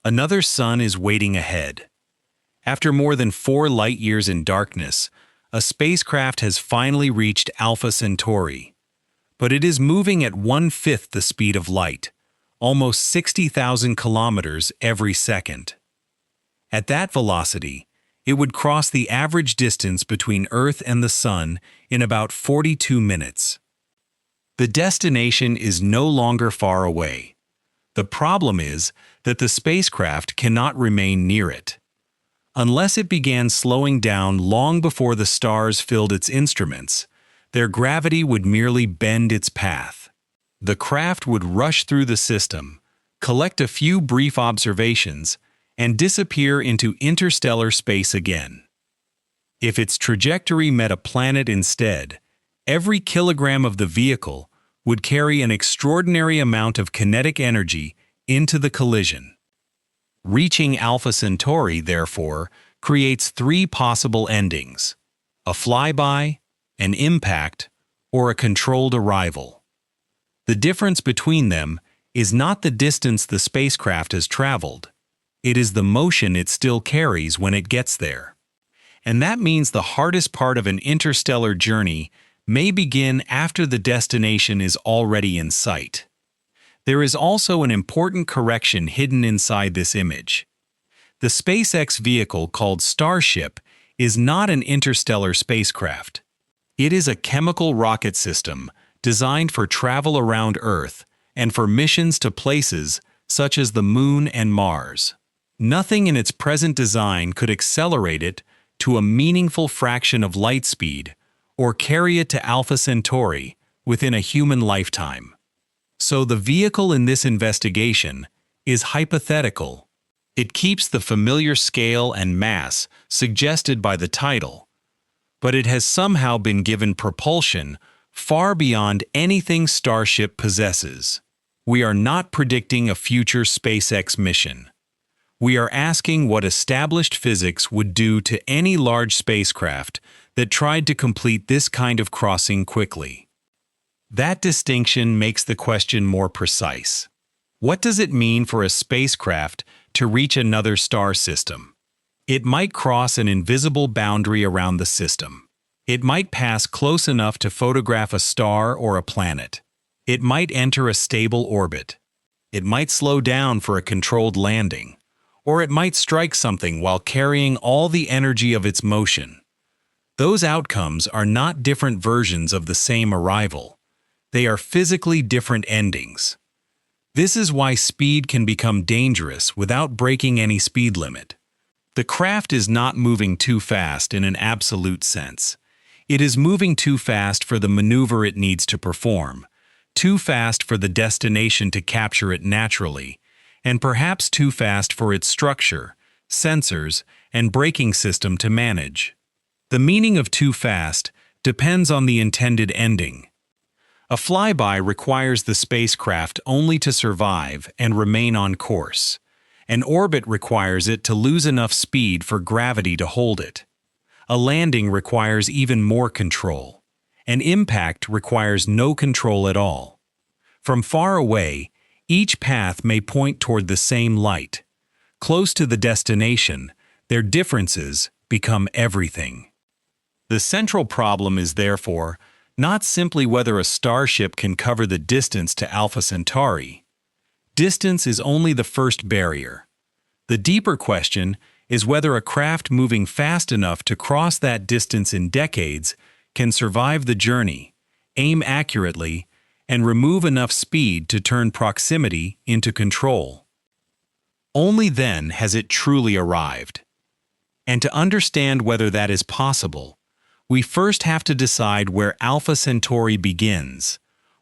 Another sun is waiting ahead. After more than 4 light-years in darkness, a spacecraft has finally reached Alpha Centauri. But it is moving at 1/5 the speed of light, almost 60,000 kilometers every second. At that velocity, it would cross the average distance between Earth and the Sun in about 42 minutes. The destination is no longer far away. The problem is that the spacecraft cannot remain near it. Unless it began slowing down long before the stars filled its instruments, their gravity would merely bend its path. The craft would rush through the system, collect a few brief observations, and disappear into interstellar space again. If its trajectory met a planet instead, every kilogram of the vehicle would carry an extraordinary amount of kinetic energy into the collision. Reaching Alpha Centauri, therefore, creates 3 possible endings: a flyby, an impact, or a controlled arrival. The difference between them is not the distance the spacecraft has traveled. It is the motion it still carries when it gets there. And that means the hardest part of an interstellar journey may begin after the destination is already in sight. There is also an important correction hidden inside this image. The SpaceX vehicle called Starship is not an interstellar spacecraft. It is a chemical rocket system designed for travel around Earth and for missions to places such as the Moon and Mars. Nothing in its present design could accelerate it to a meaningful fraction of light speed or carry it to Alpha Centauri within a human lifetime. So the vehicle in this investigation is hypothetical. It keeps the familiar scale and mass suggested by the title, but it has somehow been given propulsion far beyond anything Starship possesses. We are not predicting a future SpaceX mission. We are asking what established physics would do to any large spacecraft that tried to complete this kind of crossing quickly. That distinction makes the question more precise. What does it mean for a spacecraft to reach another star system? It might cross an invisible boundary around the system. It might pass close enough to photograph a star or a planet. It might enter a stable orbit. It might slow down for a controlled landing. Or it might strike something while carrying all the energy of its motion. Those outcomes are not different versions of the same arrival. They are physically different endings. This is why speed can become dangerous without breaking any speed limit. The craft is not moving too fast in an absolute sense. It is moving too fast for the maneuver it needs to perform, too fast for the destination to capture it naturally, and perhaps too fast for its structure, sensors, and braking system to manage. The meaning of too fast depends on the intended ending. A flyby requires the spacecraft only to survive and remain on course. An orbit requires it to lose enough speed for gravity to hold it. A landing requires even more control. An impact requires no control at all. From far away, each path may point toward the same light. Close to the destination, their differences become everything. The central problem is therefore not simply whether a starship can cover the distance to Alpha Centauri. Distance is only the first barrier. The deeper question is whether a craft moving fast enough to cross that distance in decades can survive the journey, aim accurately, and remove enough speed to turn proximity into control. Only then has it truly arrived. And to understand whether that is possible, we first have to decide where Alpha Centauri begins,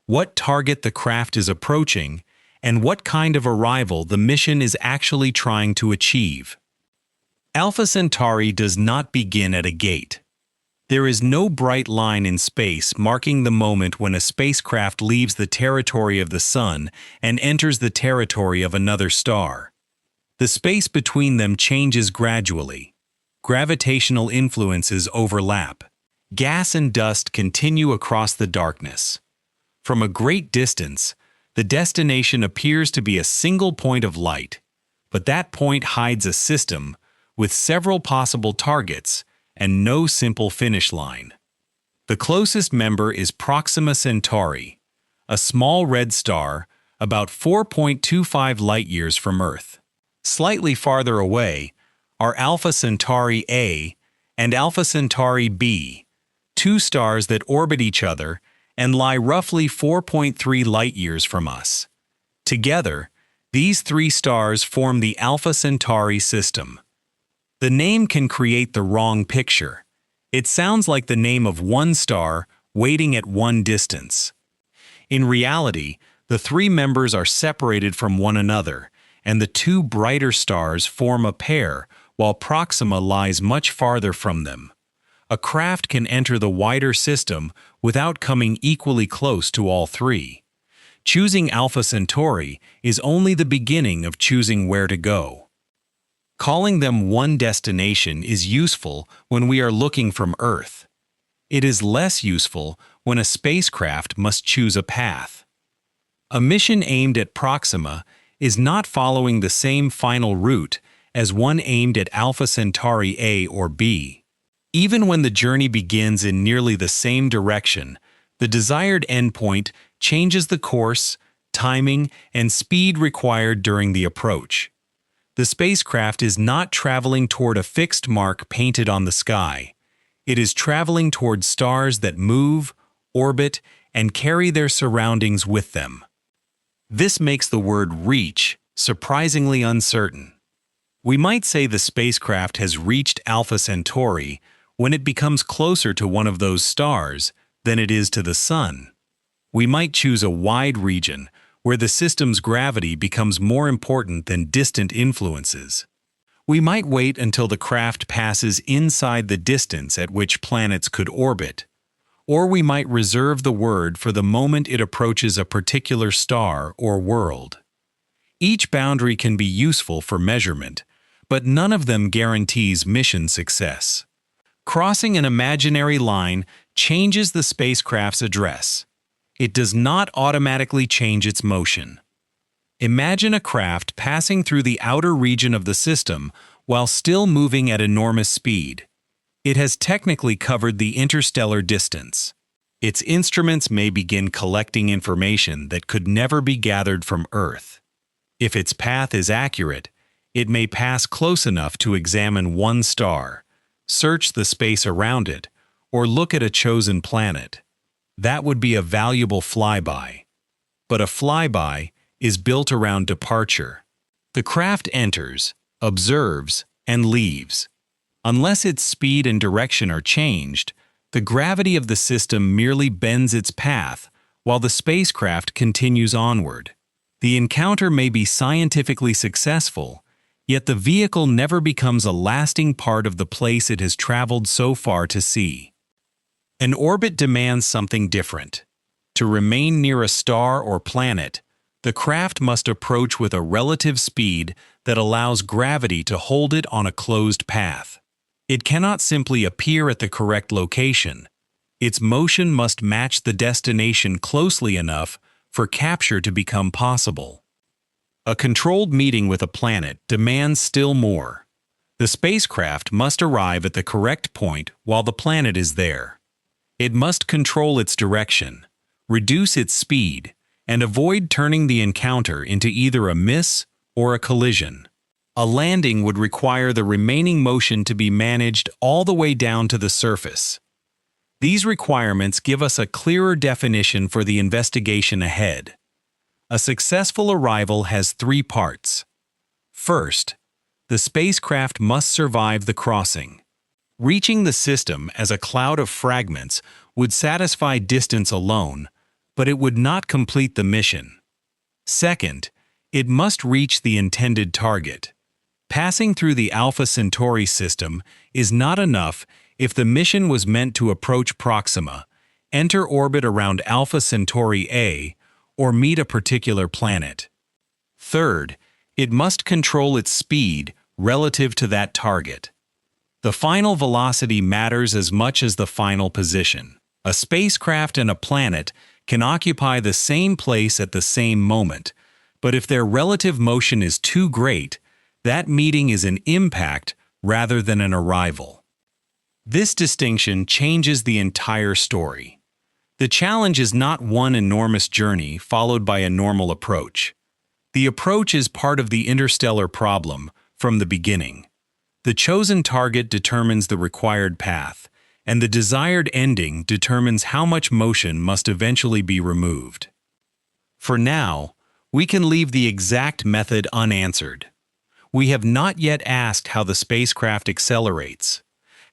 what target the craft is approaching, and what kind of arrival the mission is actually trying to achieve. Alpha Centauri does not begin at a gate. There is no bright line in space marking the moment when a spacecraft leaves the territory of the Sun and enters the territory of another star. The space between them changes gradually. Gravitational influences overlap. Gas and dust continue across the darkness. From a great distance, the destination appears to be a single point of light, But that point hides a system with several possible targets and no simple finish line. The closest member is Proxima Centauri, a small red star about 4.25 light-years from Earth. Slightly farther away are Alpha Centauri A and Alpha Centauri B, two stars that orbit each other and lie roughly 4.3 light-years from us. Together, these three stars form the Alpha Centauri system. The name can create the wrong picture. It sounds like the name of one star waiting at one distance. In reality, the three members are separated from one another, and the two brighter stars form a pair while Proxima lies much farther from them. A craft can enter the wider system without coming equally close to all three. Choosing Alpha Centauri is only the beginning of choosing where to go. Calling them one destination is useful when we are looking from Earth. It is less useful when a spacecraft must choose a path. A mission aimed at Proxima is not following the same final route as one aimed at Alpha Centauri A or B. Even when the journey begins in nearly the same direction, the desired endpoint changes the course, timing, and speed required during the approach. The spacecraft is not traveling toward a fixed mark painted on the sky. It is traveling toward stars that move, orbit, and carry their surroundings with them. This makes the word reach surprisingly uncertain. We might say the spacecraft has reached Alpha Centauri when it becomes closer to one of those stars than it is to the Sun. We might choose a wide region where the system's gravity becomes more important than distant influences. We might wait until the craft passes inside the distance at which planets could orbit, or we might reserve the word for the moment it approaches a particular star or world. Each boundary can be useful for measurement, but none of them guarantees mission success. Crossing an imaginary line changes the spacecraft's address. It does not automatically change its motion. Imagine a craft passing through the outer region of the system while still moving at enormous speed. It has technically covered the interstellar distance. Its instruments may begin collecting information that could never be gathered from Earth. If its path is accurate, it may pass close enough to examine one star, search the space around it, or look at a chosen planet. That would be a valuable flyby. But a flyby is built around departure. The craft enters, observes, and leaves. Unless its speed and direction are changed, the gravity of the system merely bends its path while the spacecraft continues onward. The encounter may be scientifically successful, yet the vehicle never becomes a lasting part of the place it has traveled so far to see. An orbit demands something different. To remain near a star or planet, the craft must approach with a relative speed that allows gravity to hold it on a closed path. It cannot simply appear at the correct location. Its motion must match the destination closely enough for capture to become possible. A controlled meeting with a planet demands still more. The spacecraft must arrive at the correct point while the planet is there. It must control its direction, reduce its speed, and avoid turning the encounter into either a miss or a collision. A landing would require the remaining motion to be managed all the way down to the surface. These requirements give us a clearer definition for the investigation ahead. A successful arrival has three parts. First, the spacecraft must survive the crossing. Reaching the system as a cloud of fragments would satisfy distance alone, but it would not complete the mission. Second, it must reach the intended target. Passing through the Alpha Centauri system is not enough if the mission was meant to approach Proxima, enter orbit around Alpha Centauri A, or meet a particular planet. Third, it must control its speed relative to that target. The final velocity matters as much as the final position. A spacecraft and a planet can occupy the same place at the same moment, but if their relative motion is too great, That meeting is an impact rather than an arrival. This distinction changes the entire story. The challenge is not one enormous journey followed by a normal approach. The approach is part of the interstellar problem from the beginning. The chosen target determines the required path, and the desired ending determines how much motion must eventually be removed. For now, we can leave the exact method unanswered. We have not yet asked how the spacecraft accelerates,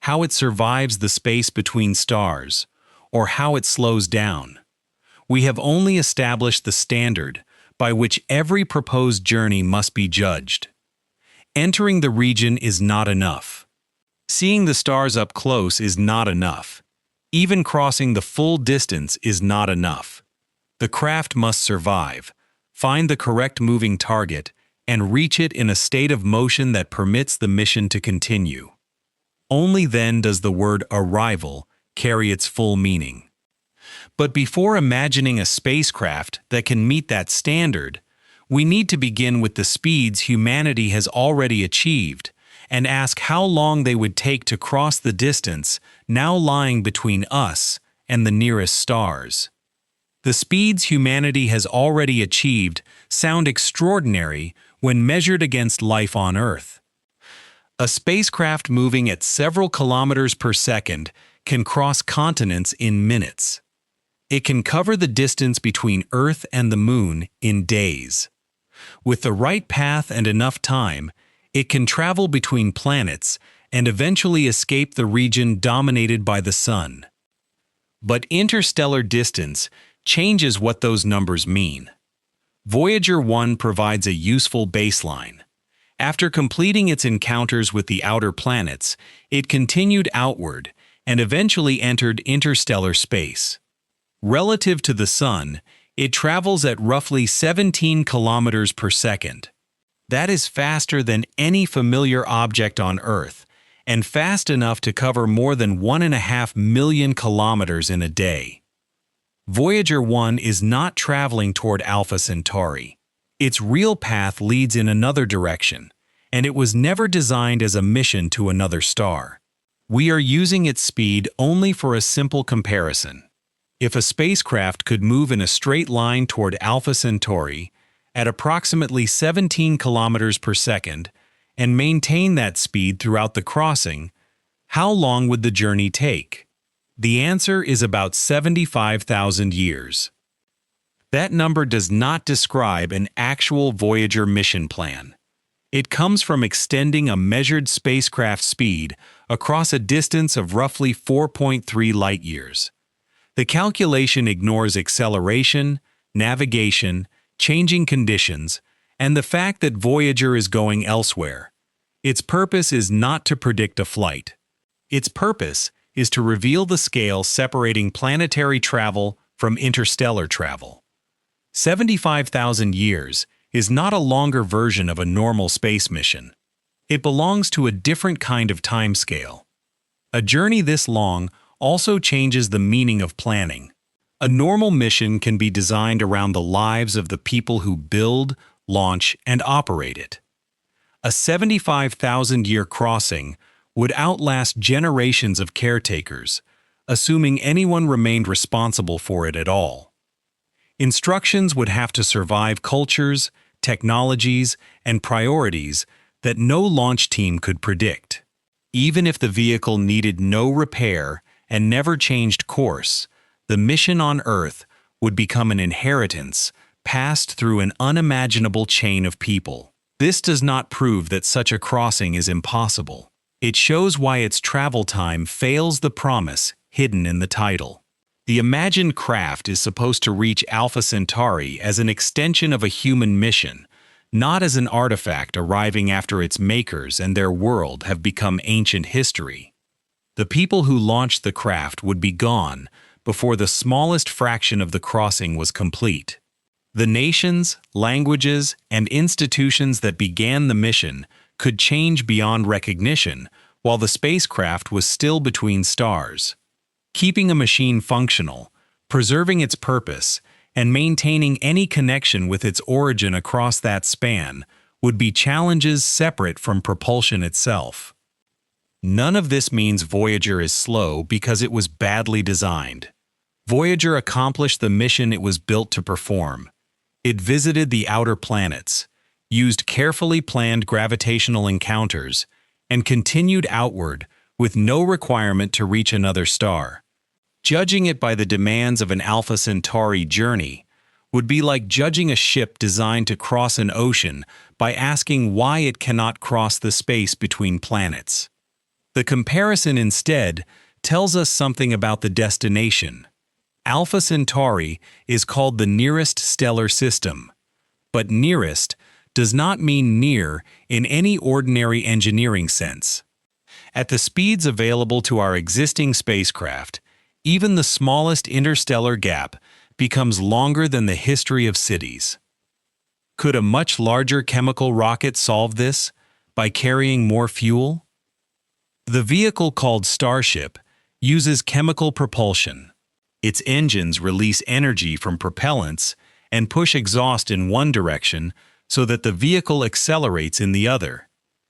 how it survives the space between stars, or how it slows down. We have only established the standard by which every proposed journey must be judged. Entering the region is not enough. Seeing the stars up close is not enough. Even crossing the full distance is not enough. The craft must survive, find the correct moving target, and reach it in a state of motion that permits the mission to continue. Only then does the word arrival carry its full meaning. But before imagining a spacecraft that can meet that standard, we need to begin with the speeds humanity has already achieved and ask how long they would take to cross the distance now lying between us and the nearest stars. The speeds humanity has already achieved sound extraordinary when measured against life on Earth. A spacecraft moving at several kilometers per second can cross continents in minutes. It can cover the distance between Earth and the Moon in days. With the right path and enough time, it can travel between planets and eventually escape the region dominated by the Sun. But interstellar distance changes what those numbers mean. Voyager 1 provides a useful baseline. After completing its encounters with the outer planets, it continued outward and eventually entered interstellar space. Relative to the Sun, it travels at roughly 17 kilometers per second. That is faster than any familiar object on Earth, and fast enough to cover more than 1.5 million kilometers in a day. Voyager 1 is not traveling toward Alpha Centauri. Its real path leads in another direction, and it was never designed as a mission to another star. We are using its speed only for a simple comparison. If a spacecraft could move in a straight line toward Alpha Centauri at approximately 17 kilometers per second and maintain that speed throughout the crossing, how long would the journey take? The answer is about 75,000 years. That number does not describe an actual Voyager mission plan. It comes from extending a measured spacecraft speed across a distance of roughly 4.3 light-years. The calculation ignores acceleration, navigation, changing conditions, and the fact that Voyager is going elsewhere. Its purpose is not to predict a flight. Its purpose is to reveal the scale separating planetary travel from interstellar travel. 75,000 years is not a longer version of a normal space mission. It belongs to a different kind of timescale. A journey this long also changes the meaning of planning. A normal mission can be designed around the lives of the people who build, launch, and operate it. A 75,000-year crossing would outlast generations of caretakers, assuming anyone remained responsible for it at all. Instructions would have to survive cultures, technologies, and priorities that no launch team could predict. Even if the vehicle needed no repair and never changed course, the mission on Earth would become an inheritance passed through an unimaginable chain of people. This does not prove that such a crossing is impossible. It shows why its travel time fails the promise hidden in the title. The imagined craft is supposed to reach Alpha Centauri as an extension of a human mission, not as an artifact arriving after its makers and their world have become ancient history. The people who launched the craft would be gone before the smallest fraction of the crossing was complete. The nations, languages, and institutions that began the mission could change beyond recognition while the spacecraft was still between stars. Keeping a machine functional, preserving its purpose, and maintaining any connection with its origin across that span would be challenges separate from propulsion itself. None of this means Voyager is slow because it was badly designed. Voyager accomplished the mission it was built to perform. It visited the outer planets, used carefully planned gravitational encounters, and continued outward with no requirement to reach another star. Judging it by the demands of an Alpha Centauri journey would be like judging a ship designed to cross an ocean by asking why it cannot cross the space between planets. The comparison instead tells us something about the destination. Alpha Centauri is called the nearest stellar system, but nearest does not mean near in any ordinary engineering sense. At the speeds available to our existing spacecraft, even the smallest interstellar gap becomes longer than the history of cities. Could a much larger chemical rocket solve this by carrying more fuel? The vehicle called Starship uses chemical propulsion. Its engines release energy from propellants and push exhaust in one direction so that the vehicle accelerates in the other.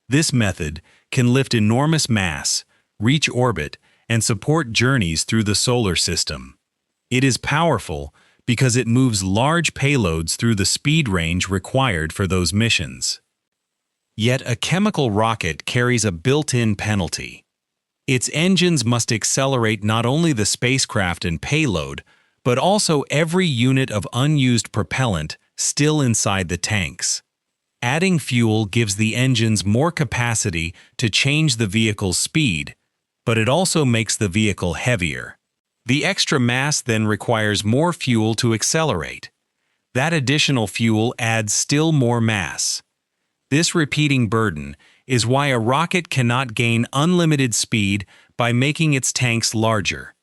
This method can lift enormous mass, reach orbit, and support journeys through the solar system. It is powerful because it moves large payloads through the speed range required for those missions. Yet a chemical rocket carries a built-in penalty. Its engines must accelerate not only the spacecraft and payload, but also every unit of unused propellant still inside the tanks. Adding fuel gives the engines more capacity to change the vehicle's speed, but it also makes the vehicle heavier. The extra mass then requires more fuel to accelerate. That additional fuel adds still more mass. This repeating burden is why a rocket cannot gain unlimited speed by making its tanks larger.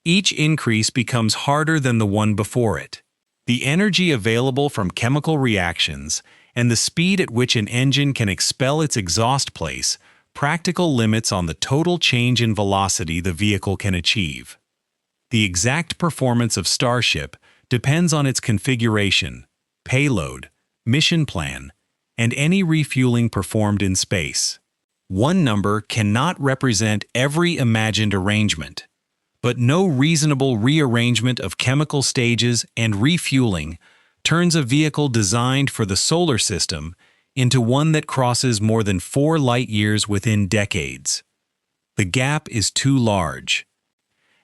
Each increase becomes harder than the one before it. The energy available from chemical reactions and the speed at which an engine can expel its exhaust place practical limits on the total change in velocity the vehicle can achieve. The exact performance of Starship depends on its configuration, payload, mission plan, and any refueling performed in space. One number cannot represent every imagined arrangement, but no reasonable rearrangement of chemical stages and refueling turns a vehicle designed for the solar system into one that crosses more than 4 light-years within decades. The gap is too large.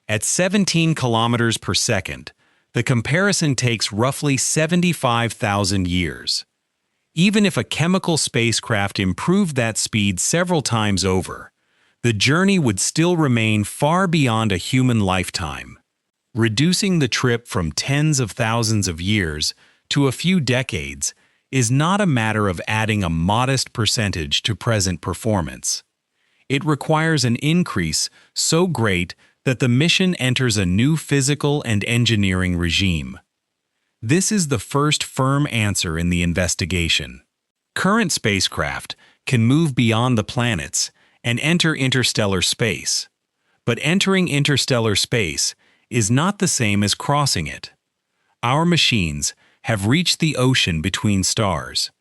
At 17 kilometers per second, the comparison takes roughly 75,000 years. Even if a chemical spacecraft improved that speed several times over, the journey would still remain far beyond a human lifetime. Reducing the trip from tens of thousands of years to a few decades is not a matter of adding a modest percentage to present performance. It requires an increase so great that the mission enters a new physical and engineering regime. This is the first firm answer in the investigation. Current spacecraft can move beyond the planets and enter interstellar space. But entering interstellar space is not the same as crossing it. Our machines have reached the ocean between stars.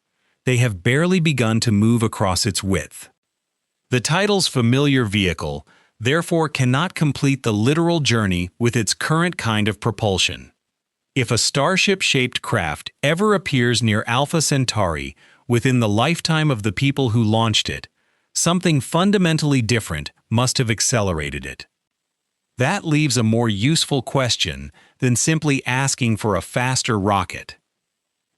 They have barely begun to move across its width. The title's familiar vehicle therefore cannot complete the literal journey with its current kind of propulsion. If a Starship-shaped craft ever appears near Alpha Centauri within the lifetime of the people who launched it, something fundamentally different must have accelerated it. That leaves a more useful question than simply asking for a faster rocket.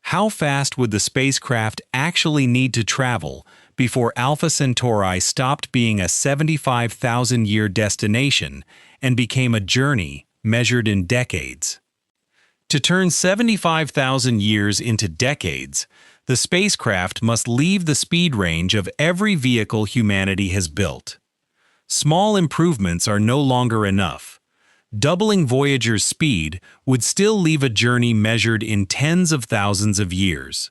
How fast would the spacecraft actually need to travel before Alpha Centauri stopped being a 75,000-year destination and became a journey measured in decades? To turn 75,000 years into decades, the spacecraft must leave the speed range of every vehicle humanity has built. Small improvements are no longer enough. Doubling Voyager's speed would still leave a journey measured in tens of thousands of years.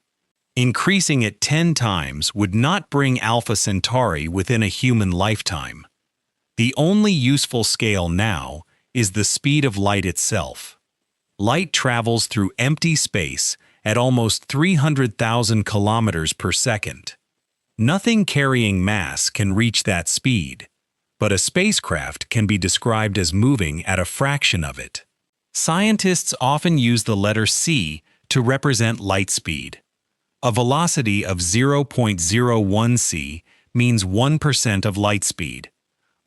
Increasing it 10 times would not bring Alpha Centauri within a human lifetime. The only useful scale now is the speed of light itself. Light travels through empty space at almost 300,000 kilometers per second. Nothing carrying mass can reach that speed, but a spacecraft can be described as moving at a fraction of it. Scientists often use the letter c to represent light speed. A velocity of 0.01 c means 1% of light speed.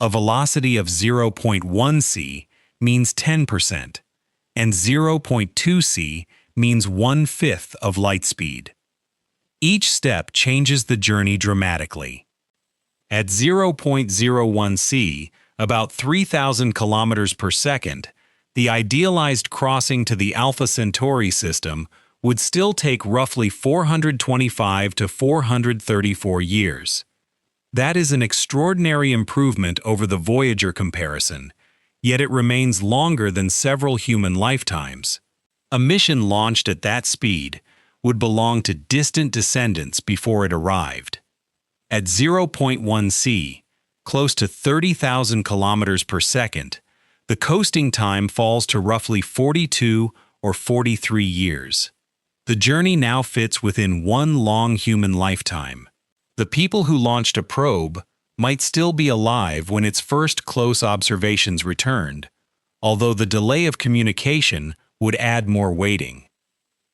A velocity of 0.1 c means 10%, and 0.2 c means 1/5 of light speed. Each step changes the journey dramatically. At 0.01 c, about 3,000 kilometers per second, the idealized crossing to the Alpha Centauri system would still take roughly 425 to 434 years. That is an extraordinary improvement over the Voyager comparison, yet it remains longer than several human lifetimes. A mission launched at that speed would belong to distant descendants before it arrived. At 0.1 c, close to 30,000 kilometers per second, the coasting time falls to roughly 42 or 43 years. The journey now fits within one long human lifetime. The people who launched a probe might still be alive when its first close observations returned, although the delay of communication would add more waiting.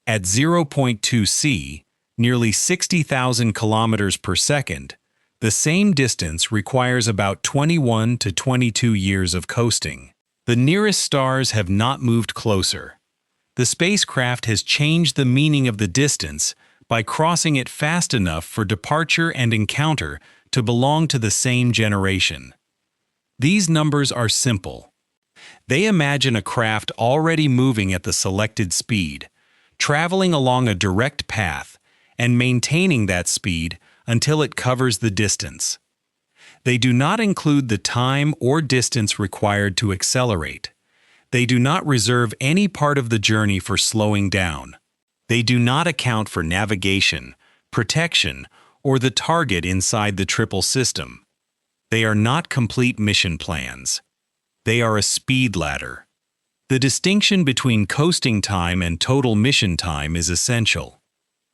At 0.2 c, nearly 60,000 kilometers per second, the same distance requires about 21 to 22 years of coasting. The nearest stars have not moved closer. The spacecraft has changed the meaning of the distance by crossing it fast enough for departure and encounter to belong to the same generation. These numbers are simple. They imagine a craft already moving at the selected speed, traveling along a direct path, and maintaining that speed until it covers the distance. They do not include the time or distance required to accelerate. They do not reserve any part of the journey for slowing down. They do not account for navigation, protection, or the target inside the triple system. They are not complete mission plans. They are a speed ladder. The distinction between coasting time and total mission time is essential.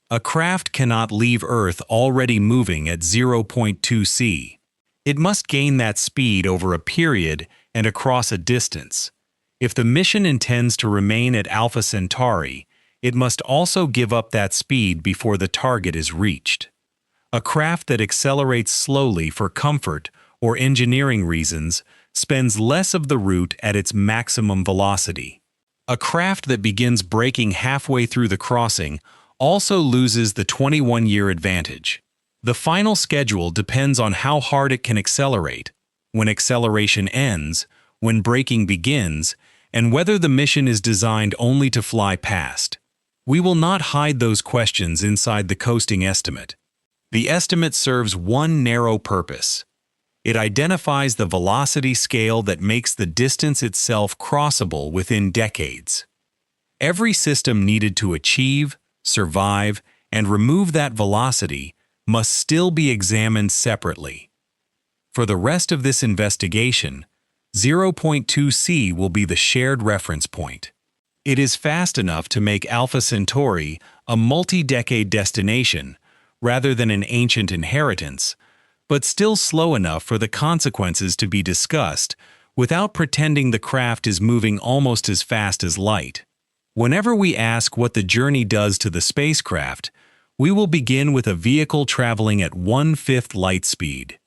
A craft cannot leave Earth already moving at 0.2 c. It must gain that speed over a period and across a distance. If the mission intends to remain at Alpha Centauri, it must also give up that speed before the target is reached. A craft that accelerates slowly for comfort or engineering reasons spends less of the route at its maximum velocity. A craft that begins braking halfway through the crossing also loses the 21-year advantage. The final schedule depends on how hard it can accelerate, when acceleration ends, when braking begins, and whether the mission is designed only to fly past. We will not hide those questions inside the coasting estimate. The estimate serves one narrow purpose. It identifies the velocity scale that makes the distance itself crossable within decades. Every system needed to achieve, survive, and remove that velocity must still be examined separately. For the rest of this investigation, 0.2 c will be the shared reference point. It is fast enough to make Alpha Centauri a multi-decade destination rather than an ancient inheritance, but still slow enough for the consequences to be discussed without pretending the craft is moving almost as fast as light. Whenever we ask what the journey does to the spacecraft, we will begin with a vehicle traveling at 1/5 light speed.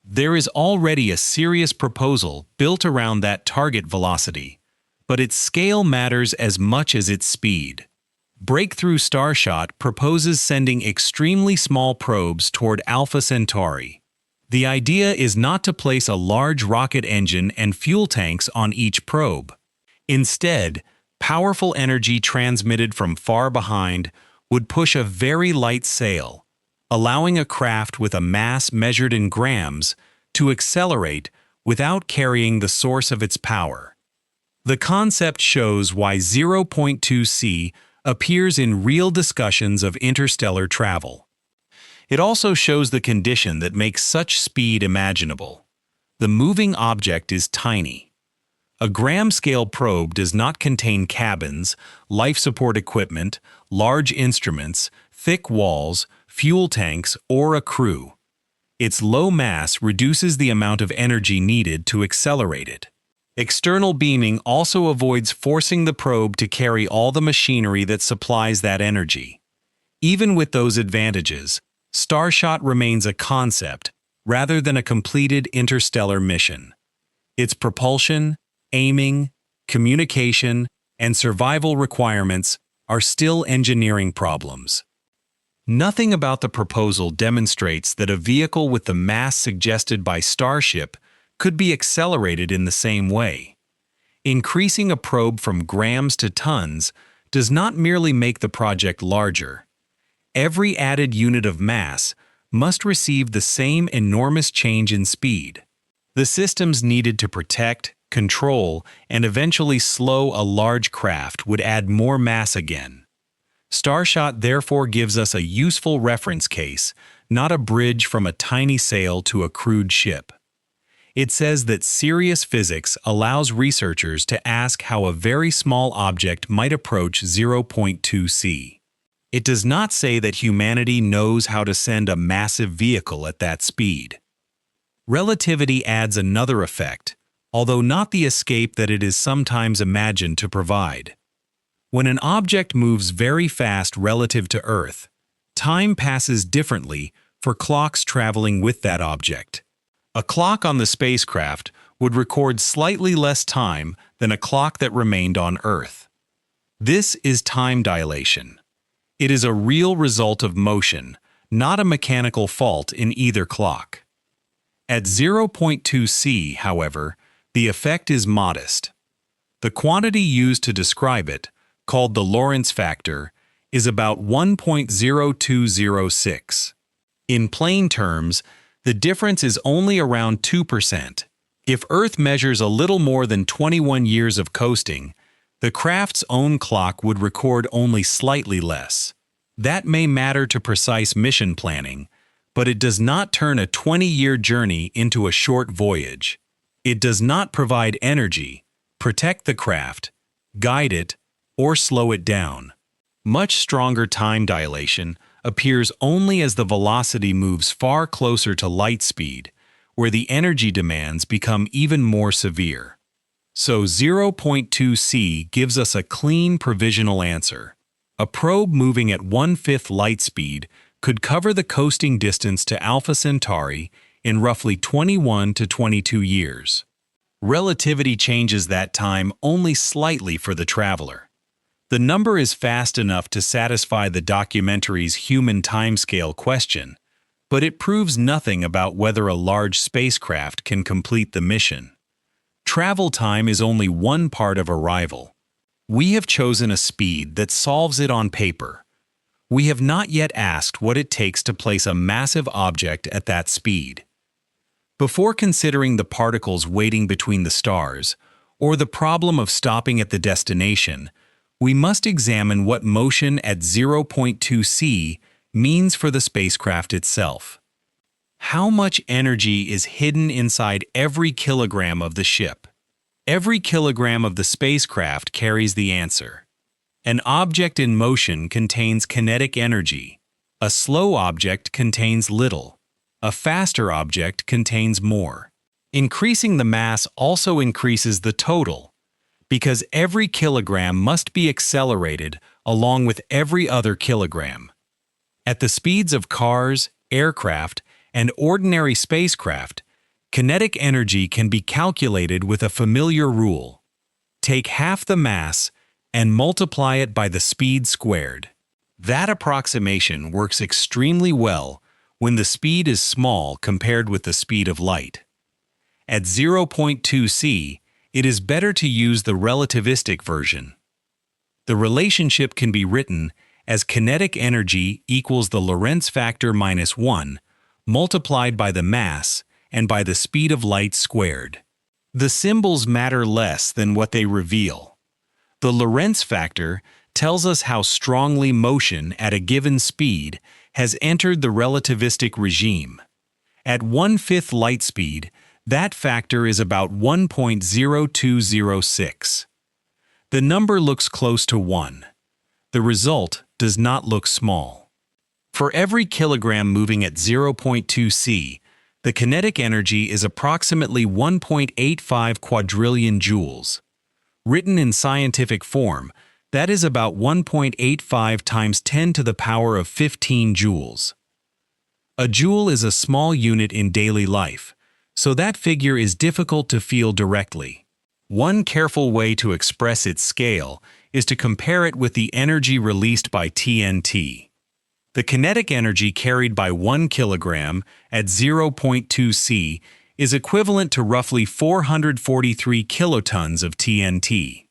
There is already a serious proposal built around that target velocity, but its scale matters as much as its speed. Breakthrough Starship proposes sending extremely small probes toward Alpha Centauri. The idea is not to place a large rocket engine and fuel tanks on each probe. Instead, powerful energy transmitted from far behind would push a very light sail, allowing a craft with a mass measured in grams to accelerate without carrying the source of its power. The concept shows why 0.2 c appears in real discussions of interstellar travel. It also shows the condition that makes such speed imaginable. The moving object is tiny. A gram-scale probe does not contain cabins, life support equipment, large instruments, thick walls, fuel tanks, or a crew. Its low mass reduces the amount of energy needed to accelerate it. External beaming also avoids forcing the probe to carry all the machinery that supplies that energy. Even with those advantages, Starship remains a concept rather than a completed interstellar mission. Its propulsion, aiming, communication, and survival requirements are still engineering problems. Nothing about the proposal demonstrates that a vehicle with the mass suggested by Starship could be accelerated in the same way. Increasing a probe from grams to tons does not merely make the project larger. Every added unit of mass must receive the same enormous change in speed. The systems needed to protect, control, and eventually slow a large craft would add more mass again. Starship therefore gives us a useful reference case, not a bridge from a tiny sail to a crude ship. It says that serious physics allows researchers to ask how a very small object might approach 0.2 c. It does not say that humanity knows how to send a massive vehicle at that speed. Relativity adds another effect, although not the escape that it is sometimes imagined to provide. When an object moves very fast relative to Earth, time passes differently for clocks traveling with that object. A clock on the spacecraft would record slightly less time than a clock that remained on Earth. This is time dilation. It is a real result of motion, not a mechanical fault in either clock. At 0.2 c, however, the effect is modest. The quantity used to describe it, called the Lorentz factor, is about 1.0206. In plain terms, the difference is only around 2%. If Earth measures a little more than 21 years of coasting, the craft's own clock would record only slightly less. That may matter to precise mission planning, but it does not turn a 20-year journey into a short voyage. It does not provide energy, protect the craft, guide it, or slow it down. Much stronger time dilation appears only as the velocity moves far closer to light speed, where the energy demands become even more severe. So 0.2 c gives us a clean provisional answer. A probe moving at 1/5 light speed could cover the coasting distance to Alpha Centauri in roughly 21 to 22 years. Relativity changes that time only slightly for the traveler. The number is fast enough to satisfy the documentary's human timescale question, but it proves nothing about whether a large spacecraft can complete the mission. Travel time is only one part of arrival. We have chosen a speed that solves it on paper. We have not yet asked what it takes to place a massive object at that speed. Before considering the particles waiting between the stars, or the problem of stopping at the destination, we must examine what motion at 0.2 c means for the spacecraft itself. How much energy is hidden inside every kilogram of the ship? Every kilogram of the spacecraft carries the answer. An object in motion contains kinetic energy. A slow object contains little. A faster object contains more. Increasing the mass also increases the total, because every kilogram must be accelerated along with every other kilogram. At the speeds of cars, aircraft, and ordinary spacecraft, kinetic energy can be calculated with a familiar rule. Take half the mass and multiply it by the speed squared. That approximation works extremely well when the speed is small compared with the speed of light. At 0.2 c, it is better to use the relativistic version. The relationship can be written as kinetic energy equals the Lorentz factor minus 1 multiplied by the mass and by the speed of light squared. The symbols matter less than what they reveal. The Lorentz factor tells us how strongly motion at a given speed has entered the relativistic regime. At 1/5 light speed, That factor is about 1.0206. The number looks close to 1. The result does not look small. For every kilogram moving at 0.2 c, the kinetic energy is approximately 1.85 quadrillion joules. Written in scientific form, that is about 1.85 times 10 to the power of 15 joules. A joule is a small unit in daily life, so that figure is difficult to feel directly. One careful way to express its scale is to compare it with the energy released by TNT. The kinetic energy carried by 1 kilogram at 0.2 c is equivalent to roughly 443 kilotons of TNT.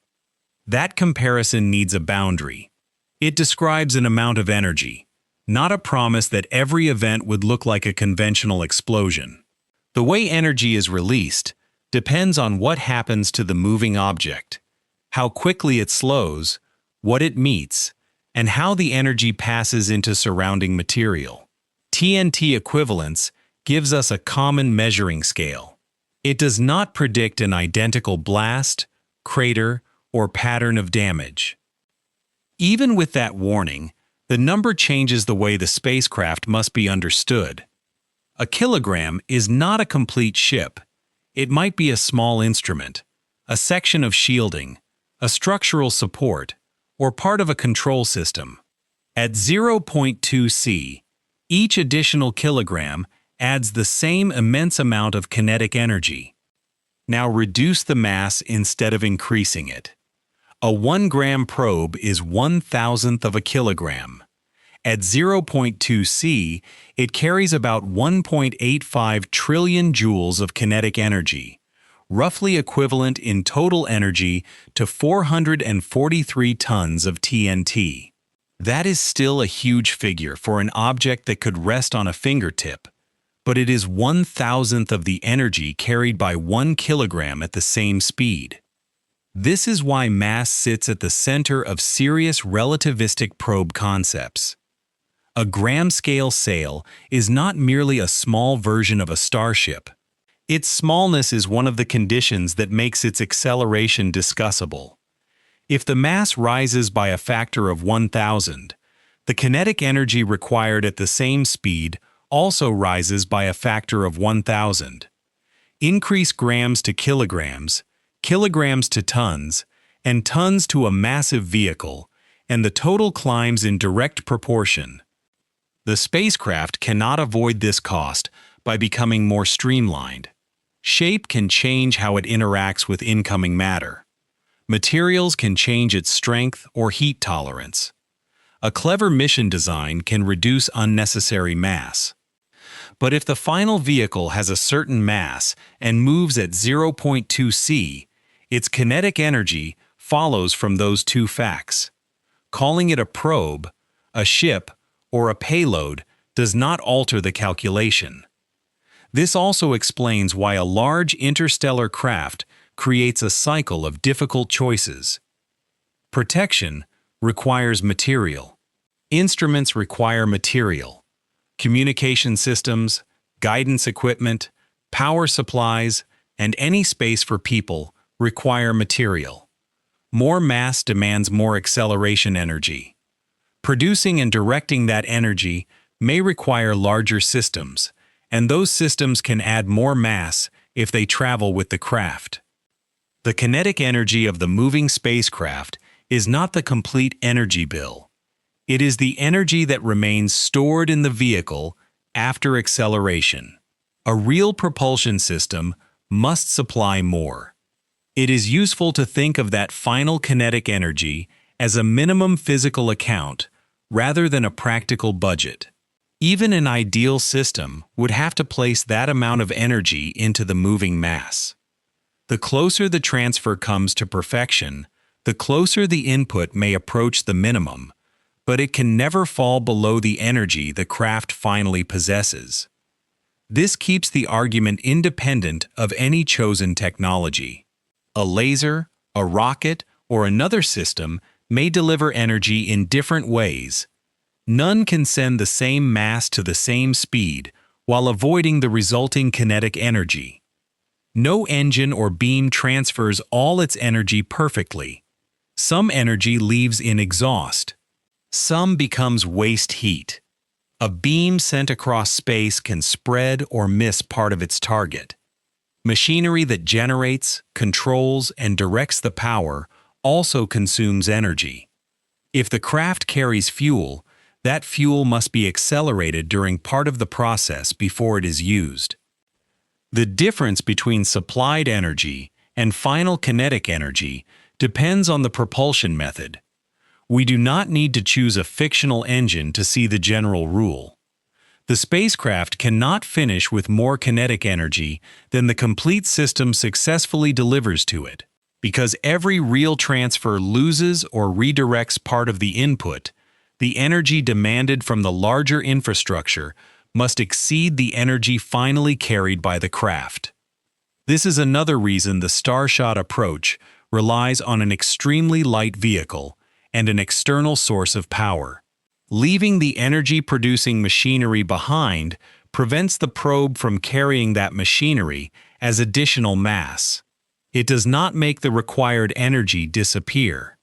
That comparison needs a boundary. It describes an amount of energy, not a promise that every event would look like a conventional explosion. The way energy is released depends on what happens to the moving object, how quickly it slows, what it meets, and how the energy passes into surrounding material. TNT equivalence gives us a common measuring scale. It does not predict an identical blast, crater, or pattern of damage. Even with that warning, the number changes the way the spacecraft must be understood. A kilogram is not a complete ship. It might be a small instrument, a section of shielding, a structural support, or part of a control system. At 0.2 c, each additional kilogram adds the same immense amount of kinetic energy. Now reduce the mass instead of increasing it. A 1-gram probe is 1,000th of a kilogram. At 0.2 c, it carries about 1.85 trillion joules of kinetic energy, roughly equivalent in total energy to 443 tons of TNT. That is still a huge figure for an object that could rest on a fingertip, but it is 1,000th of the energy carried by 1 kilogram at the same speed. This is why mass sits at the center of serious relativistic probe concepts. A gram-scale sail is not merely a small version of a starship. Its smallness is one of the conditions that makes its acceleration discussable. If the mass rises by a factor of 1,000, the kinetic energy required at the same speed also rises by a factor of 1,000. Increase grams to kilograms, kilograms to tons, and tons to a massive vehicle, and the total climbs in direct proportion. The spacecraft cannot avoid this cost by becoming more streamlined. Shape can change how it interacts with incoming matter. Materials can change its strength or heat tolerance. A clever mission design can reduce unnecessary mass. But if the final vehicle has a certain mass and moves at 0.2 c, its kinetic energy follows from those two facts. Calling it a probe, a ship, or a payload does not alter the calculation. This also explains why a large interstellar craft creates a cycle of difficult choices. Protection requires material. Instruments require material. Communication systems, guidance equipment, power supplies, and any space for people require material. More mass demands more acceleration energy. Producing and directing that energy may require larger systems, and those systems can add more mass if they travel with the craft. The kinetic energy of the moving spacecraft is not the complete energy bill. It is the energy that remains stored in the vehicle after acceleration. A real propulsion system must supply more. It is useful to think of that final kinetic energy as a minimum physical account rather than a practical budget. Even an ideal system would have to place that amount of energy into the moving mass. The closer the transfer comes to perfection, the closer the input may approach the minimum, but it can never fall below the energy the craft finally possesses. This keeps the argument independent of any chosen technology. A laser, a rocket, or another system may deliver energy in different ways. None can send the same mass to the same speed while avoiding the resulting kinetic energy. No engine or beam transfers all its energy perfectly. Some energy leaves in exhaust. Some becomes waste heat. A beam sent across space can spread or miss part of its target. Machinery that generates, controls, and directs the power also consumes energy. If the craft carries fuel, that fuel must be accelerated during part of the process before it is used. The difference between supplied energy and final kinetic energy depends on the propulsion method. We do not need to choose a fictional engine to see the general rule. The spacecraft cannot finish with more kinetic energy than the complete system successfully delivers to it. Because every real transfer loses or redirects part of the input, the energy demanded from the larger infrastructure must exceed the energy finally carried by the craft. This is another reason the Starship approach relies on an extremely light vehicle and an external source of power. Leaving the energy-producing machinery behind prevents the probe from carrying that machinery as additional mass. It does not make the required energy disappear.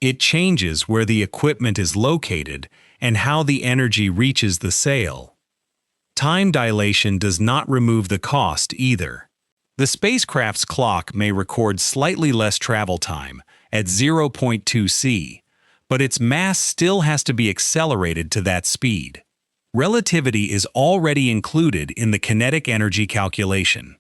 It changes where the equipment is located and how the energy reaches the sail. Time dilation does not remove the cost either. The spacecraft's clock may record slightly less travel time, at 0.2 c, but its mass still has to be accelerated to that speed. Relativity is already included in the kinetic energy calculation.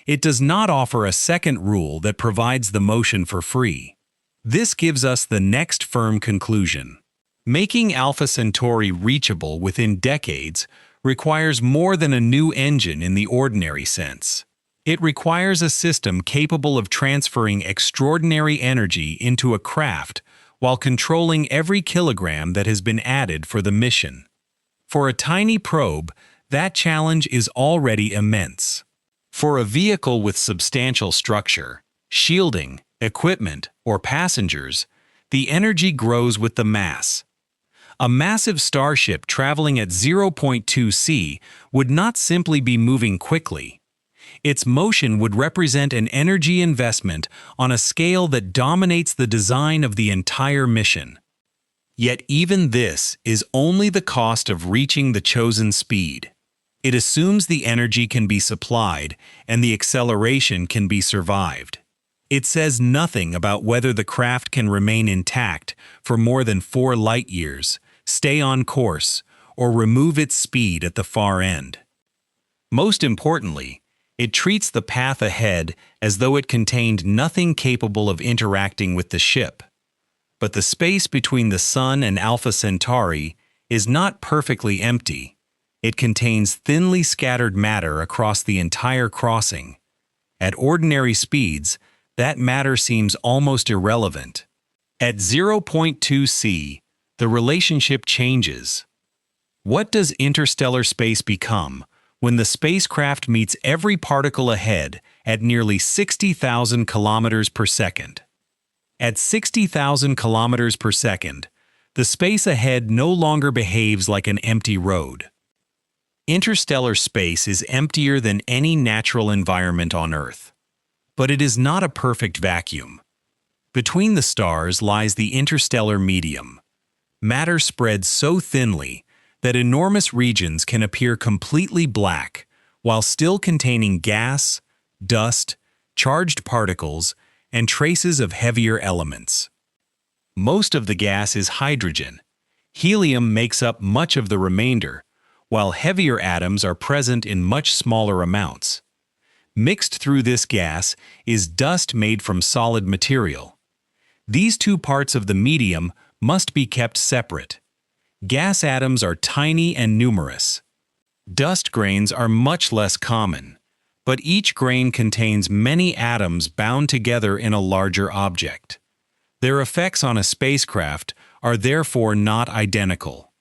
It does not offer a second rule that provides the motion for free. This gives us the next firm conclusion. Making Alpha Centauri reachable within decades requires more than a new engine in the ordinary sense. It requires a system capable of transferring extraordinary energy into a craft while controlling every kilogram that has been added for the mission. For a tiny probe, that challenge is already immense. For a vehicle with substantial structure, shielding, equipment, or passengers, the energy grows with the mass. A massive starship traveling at 0.2 c would not simply be moving quickly. Its motion would represent an energy investment on a scale that dominates the design of the entire mission. Yet even this is only the cost of reaching the chosen speed. It assumes the energy can be supplied and the acceleration can be survived. It says nothing about whether the craft can remain intact for more than 4 light years, stay on course, or remove its speed at the far end. Most importantly, it treats the path ahead as though it contained nothing capable of interacting with the ship. But the space between the Sun and Alpha Centauri is not perfectly empty. It contains thinly scattered matter across the entire crossing. At ordinary speeds, that matter seems almost irrelevant. At 0.2 c, the relationship changes. What does interstellar space become when the spacecraft meets every particle ahead at nearly 60,000 kilometers per second? At 60,000 kilometers per second, the space ahead no longer behaves like an empty road. Interstellar space is emptier than any natural environment on Earth. But it is not a perfect vacuum. Between the stars lies the interstellar medium. Matter spreads so thinly that enormous regions can appear completely black while still containing gas, dust, charged particles, and traces of heavier elements. Most of the gas is hydrogen. Helium makes up much of the remainder, while heavier atoms are present in much smaller amounts. Mixed through this gas is dust made from solid material. These two parts of the medium must be kept separate. Gas atoms are tiny and numerous. Dust grains are much less common, but each grain contains many atoms bound together in a larger object. Their effects on a spacecraft are therefore not identical.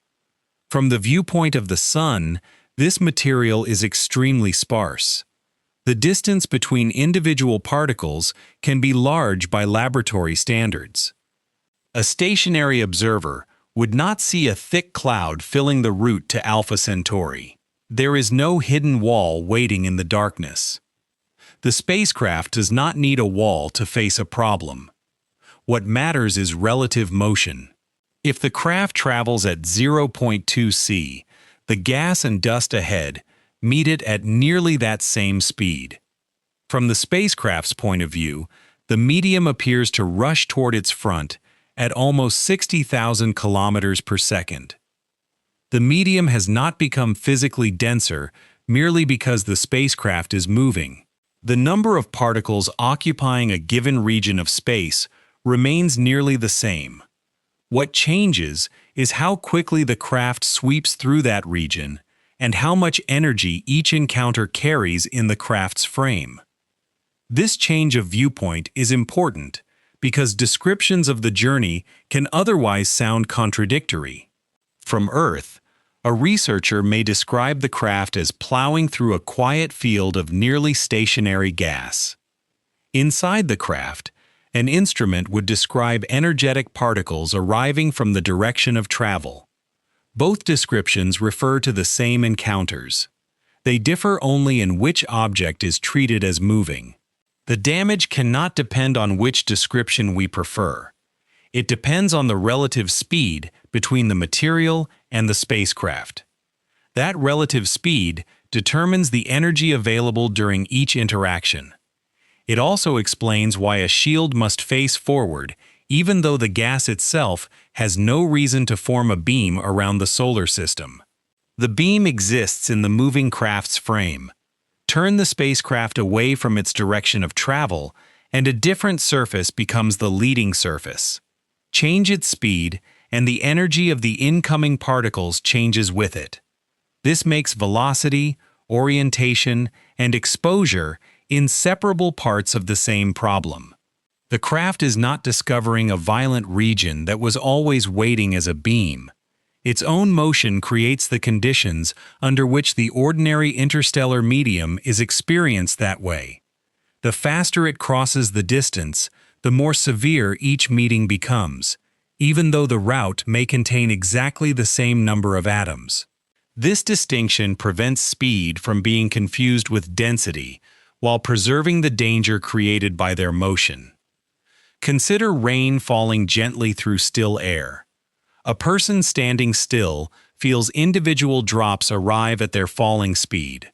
From the viewpoint of the Sun, this material is extremely sparse. The distance between individual particles can be large by laboratory standards. A stationary observer would not see a thick cloud filling the route to Alpha Centauri. There is no hidden wall waiting in the darkness. The spacecraft does not need a wall to face a problem. What matters is relative motion. If the craft travels at 0.2 c, the gas and dust ahead meet it at nearly that same speed. From the spacecraft's point of view, the medium appears to rush toward its front at almost 60,000 kilometers per second. The medium has not become physically denser merely because the spacecraft is moving. The number of particles occupying a given region of space remains nearly the same. What changes is how quickly the craft sweeps through that region and how much energy each encounter carries in the craft's frame. This change of viewpoint is important because descriptions of the journey can otherwise sound contradictory. From Earth, a researcher may describe the craft as plowing through a quiet field of nearly stationary gas. Inside the craft, an instrument would describe energetic particles arriving from the direction of travel. Both descriptions refer to the same encounters. They differ only in which object is treated as moving. The damage cannot depend on which description we prefer. It depends on the relative speed between the material and the spacecraft. That relative speed determines the energy available during each interaction. It also explains why a shield must face forward, even though the gas itself has no reason to form a beam around the solar system. The beam exists in the moving craft's frame. Turn the spacecraft away from its direction of travel, and a different surface becomes the leading surface. Change its speed, and the energy of the incoming particles changes with it. This makes velocity, orientation, and exposure inseparable parts of the same problem. The craft is not discovering a violent region that was always waiting as a beam. Its own motion creates the conditions under which the ordinary interstellar medium is experienced that way. The faster it crosses the distance, the more severe each meeting becomes, even though the route may contain exactly the same number of atoms. This distinction prevents speed from being confused with density, while preserving the danger created by their motion. Consider rain falling gently through still air. A person standing still feels individual drops arrive at their falling speed.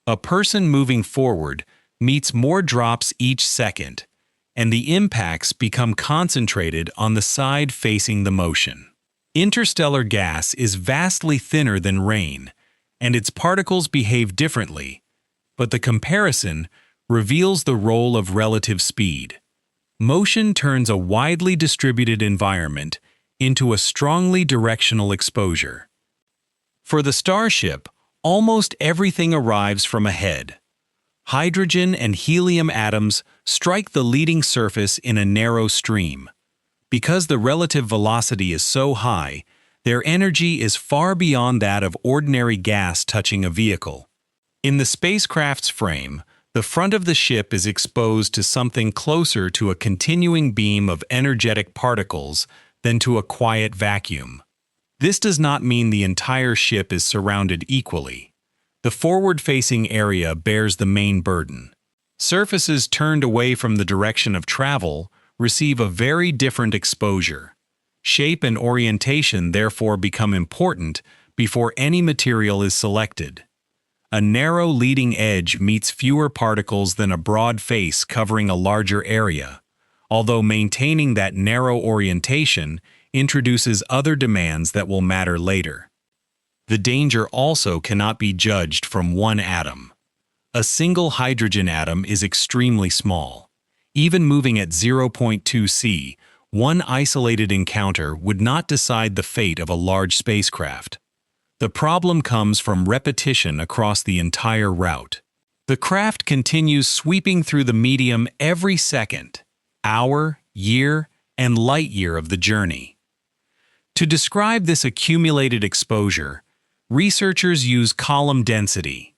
A person moving forward meets more drops each second, and the impacts become concentrated on the side facing the motion. Interstellar gas is vastly thinner than rain, and its particles behave differently, but the comparison reveals the role of relative speed. Motion turns a widely distributed environment into a strongly directional exposure. For the Starship, almost everything arrives from ahead. Hydrogen and helium atoms strike the leading surface in a narrow stream. Because the relative velocity is so high, their energy is far beyond that of ordinary gas touching a vehicle. In the spacecraft's frame, the front of the ship is exposed to something closer to a continuing beam of energetic particles than to a quiet vacuum. This does not mean the entire ship is surrounded equally. The forward-facing area bears the main burden. Surfaces turned away from the direction of travel receive a very different exposure. Shape and orientation therefore become important before any material is selected. A narrow leading edge meets fewer particles than a broad face covering a larger area, although maintaining that narrow orientation introduces other demands that will matter later. The danger also cannot be judged from one atom. A single hydrogen atom is extremely small. Even moving at 0.2 c, one isolated encounter would not decide the fate of a large spacecraft. The problem comes from repetition across the entire route. The craft continues sweeping through the medium every second, hour, year, and light year of the journey. To describe this accumulated exposure, researchers use column density.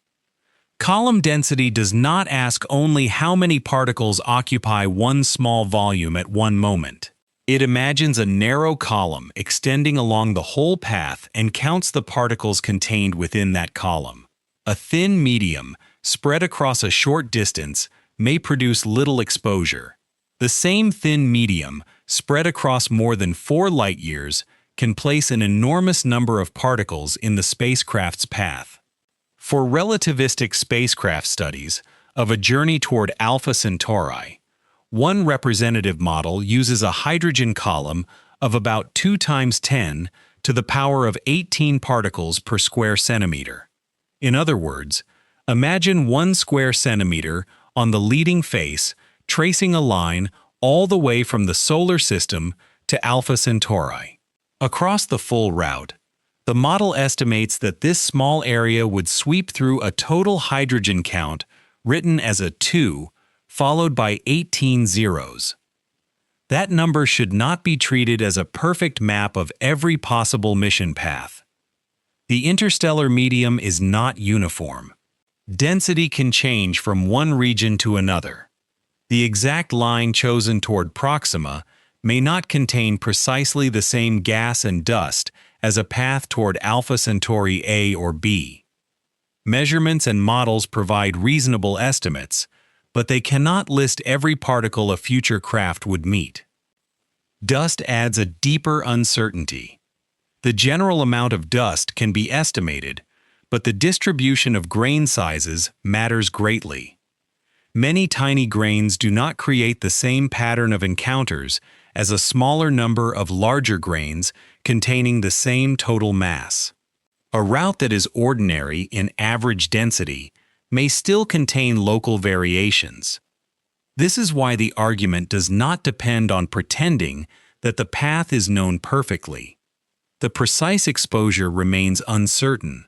Column density does not ask only how many particles occupy one small volume at one moment. It imagines a narrow column extending along the whole path and counts the particles contained within that column. A thin medium, spread across a short distance, may produce little exposure. The same thin medium, spread across more than 4 light-years, can place an enormous number of particles in the spacecraft's path. For relativistic spacecraft studies of a journey toward Alpha Centauri, one representative model uses a hydrogen column of about 2 × 10 to the power of 18 particles per square centimeter. In other words, imagine 1 square centimeter on the leading face tracing a line all the way from the solar system to Alpha Centauri. Across the full route, the model estimates that this small area would sweep through a total hydrogen count written as a 2 followed by 18 zeros. That number should not be treated as a perfect map of every possible mission path. The interstellar medium is not uniform. Density can change from one region to another. The exact line chosen toward Proxima may not contain precisely the same gas and dust as a path toward Alpha Centauri A or B. Measurements and models provide reasonable estimates, but they cannot list every particle a future craft would meet. Dust adds a deeper uncertainty. The general amount of dust can be estimated, but the distribution of grain sizes matters greatly. Many tiny grains do not create the same pattern of encounters as a smaller number of larger grains containing the same total mass. A route that is ordinary in average density may still contain local variations. This is why the argument does not depend on pretending that the path is known perfectly. The precise exposure remains uncertain,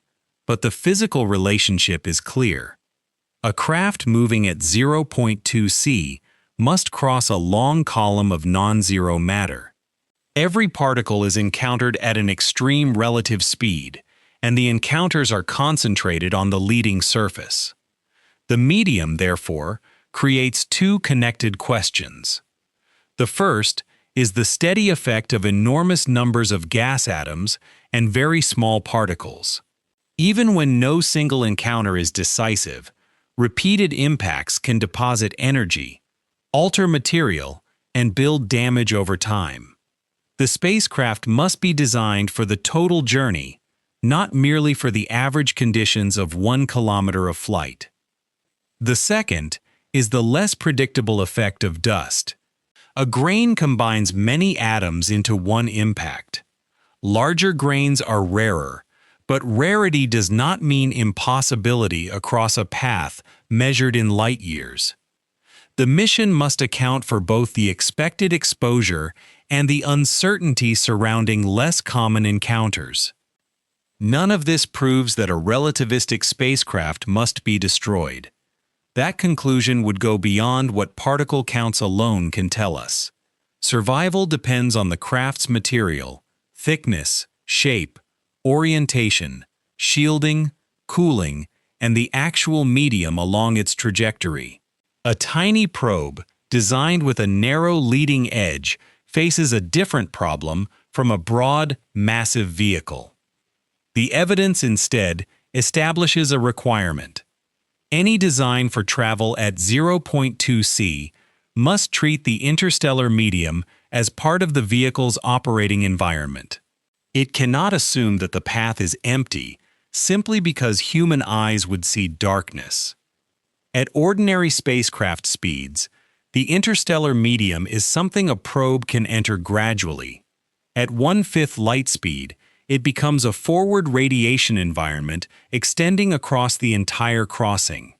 but the physical relationship is clear. A craft moving at 0.2 c must cross a long column of non-zero matter. Every particle is encountered at an extreme relative speed, and the encounters are concentrated on the leading surface. The medium, therefore, creates 2 connected questions. The first is the steady effect of enormous numbers of gas atoms and very small particles. Even when no single encounter is decisive, repeated impacts can deposit energy, alter material, and build damage over time. The spacecraft must be designed for the total journey, not merely for the average conditions of 1 kilometer of flight. The second is the less predictable effect of dust. A grain combines many atoms into one impact. Larger grains are rarer, but rarity does not mean impossibility across a path measured in light years. The mission must account for both the expected exposure and the uncertainty surrounding less common encounters. None of this proves that a relativistic spacecraft must be destroyed. That conclusion would go beyond what particle counts alone can tell us. Survival depends on the craft's material, thickness, shape, orientation, shielding, cooling, and the actual medium along its trajectory. A tiny probe, designed with a narrow leading edge, faces a different problem from a broad, massive vehicle. The evidence instead establishes a requirement. Any design for travel at 0.2 c must treat the interstellar medium as part of the vehicle's operating environment. It cannot assume that the path is empty simply because human eyes would see darkness. At ordinary spacecraft speeds, the interstellar medium is something a probe can enter gradually. At 1/5 light speed, it becomes a forward radiation environment extending across the entire crossing.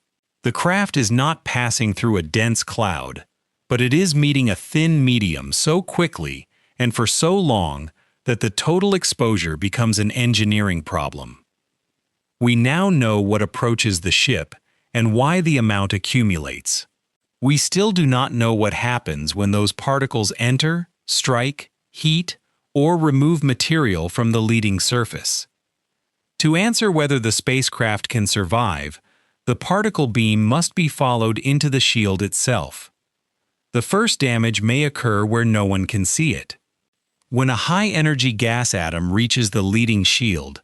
The craft is not passing through a dense cloud, but it is meeting a thin medium so quickly and for so long that the total exposure becomes an engineering problem. We now know what approaches the ship and why the amount accumulates. We still do not know what happens when those particles enter, strike, heat, or remove material from the leading surface. To answer whether the spacecraft can survive, the particle beam must be followed into the shield itself. The first damage may occur where no one can see it. When a high-energy gas atom reaches the leading shield,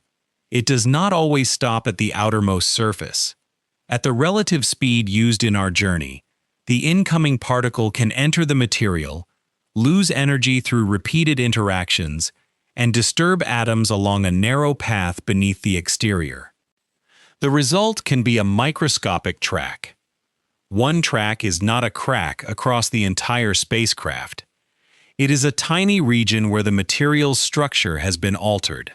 it does not always stop at the outermost surface. At the relative speed used in our journey, the incoming particle can enter the material, lose energy through repeated interactions, and disturb atoms along a narrow path beneath the exterior. The result can be a microscopic track. One track is not a crack across the entire spacecraft. It is a tiny region where the material's structure has been altered.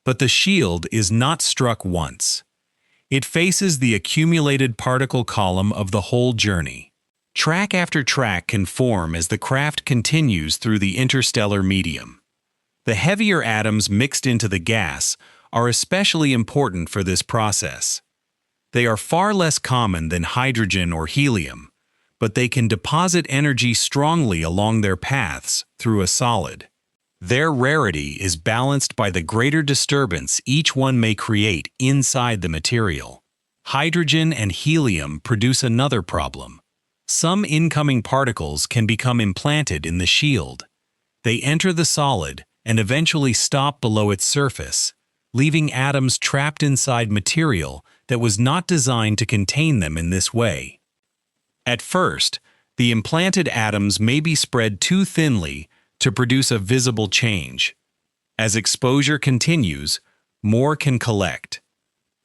But the shield is not struck once. It faces the accumulated particle column of the whole journey. Track after track can form as the craft continues through the interstellar medium. The heavier atoms mixed into the gas are especially important for this process. They are far less common than hydrogen or helium, but they can deposit energy strongly along their paths through a solid. Their rarity is balanced by the greater disturbance each one may create inside the material. Hydrogen and helium produce another problem. Some incoming particles can become implanted in the shield. They enter the solid and eventually stop below its surface, leaving atoms trapped inside material that was not designed to contain them in this way. At first, the implanted atoms may be spread too thinly to produce a visible change. As exposure continues, more can collect.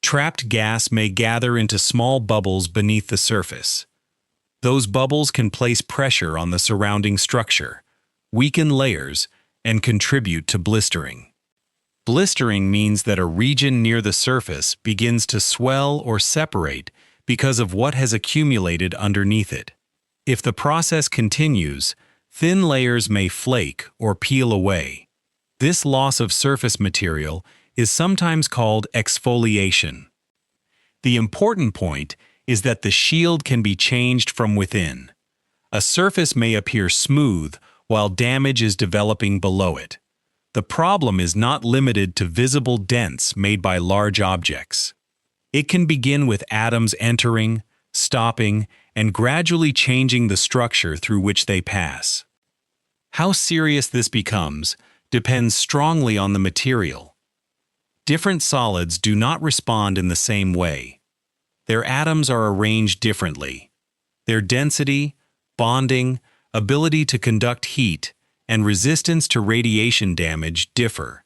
Trapped gas may gather into small bubbles beneath the surface. Those bubbles can place pressure on the surrounding structure, weaken layers, and contribute to blistering. Blistering means that a region near the surface begins to swell or separate because of what has accumulated underneath it. If the process continues, thin layers may flake or peel away. This loss of surface material is sometimes called exfoliation. The important point is that the shield can be changed from within. A surface may appear smooth while damage is developing below it. The problem is not limited to visible dents made by large objects. It can begin with atoms entering, stopping, and gradually changing the structure through which they pass. How serious this becomes depends strongly on the material. Different solids do not respond in the same way. Their atoms are arranged differently. Their density, bonding, ability to conduct heat, and resistance to radiation damage differ.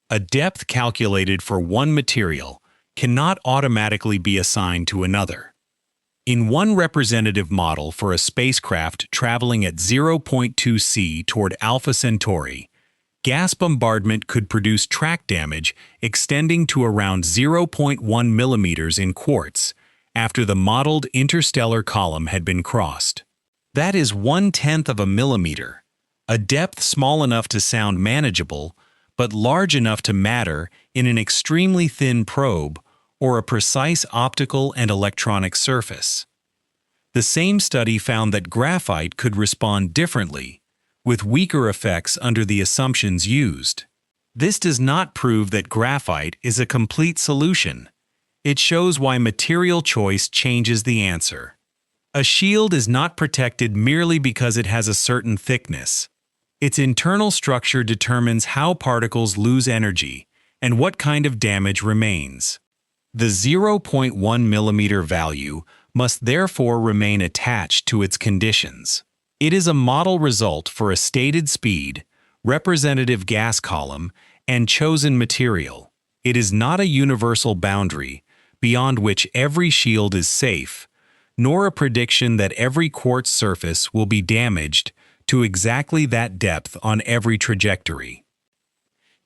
A depth calculated for one material cannot automatically be assigned to another. In one representative model for a spacecraft traveling at 0.2 c toward Alpha Centauri, gas bombardment could produce track damage extending to around 0.1 millimeters in quartz after the modeled interstellar column had been crossed. That is 1/10 of a millimeter, a depth small enough to sound manageable, but large enough to matter in an extremely thin probe or a precise optical and electronic surface. The same study found that graphite could respond differently, with weaker effects under the assumptions used. This does not prove that graphite is a complete solution. It shows why material choice changes the answer. A shield is not protected merely because it has a certain thickness. Its internal structure determines how particles lose energy and what kind of damage remains. The 0.1 millimeter value must therefore remain attached to its conditions. It is a model result for a stated speed, representative gas column, and chosen material. It is not a universal boundary beyond which every shield is safe, nor a prediction that every quartz surface will be damaged to exactly that depth on every trajectory.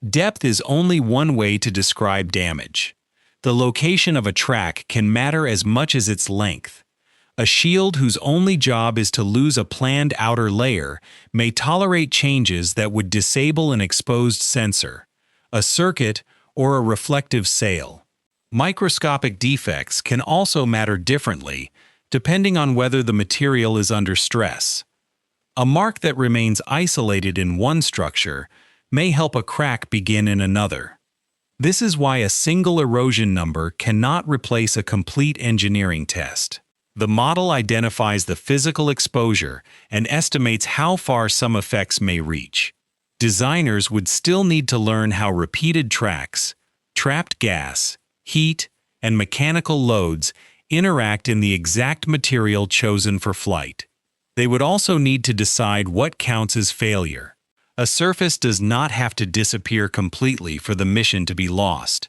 Depth is only one way to describe damage. The location of a track can matter as much as its length. A shield whose only job is to lose a planned outer layer may tolerate changes that would disable an exposed sensor, a circuit, or a reflective sail. Microscopic defects can also matter differently, depending on whether the material is under stress. A mark that remains isolated in one structure may help a crack begin in another. This is why a single erosion number cannot replace a complete engineering test. The model identifies the physical exposure and estimates how far some effects may reach. Designers would still need to learn how repeated tracks, trapped gas, heat, and mechanical loads interact in the exact material chosen for flight. They would also need to decide what counts as failure. A surface does not have to disappear completely for the mission to be lost.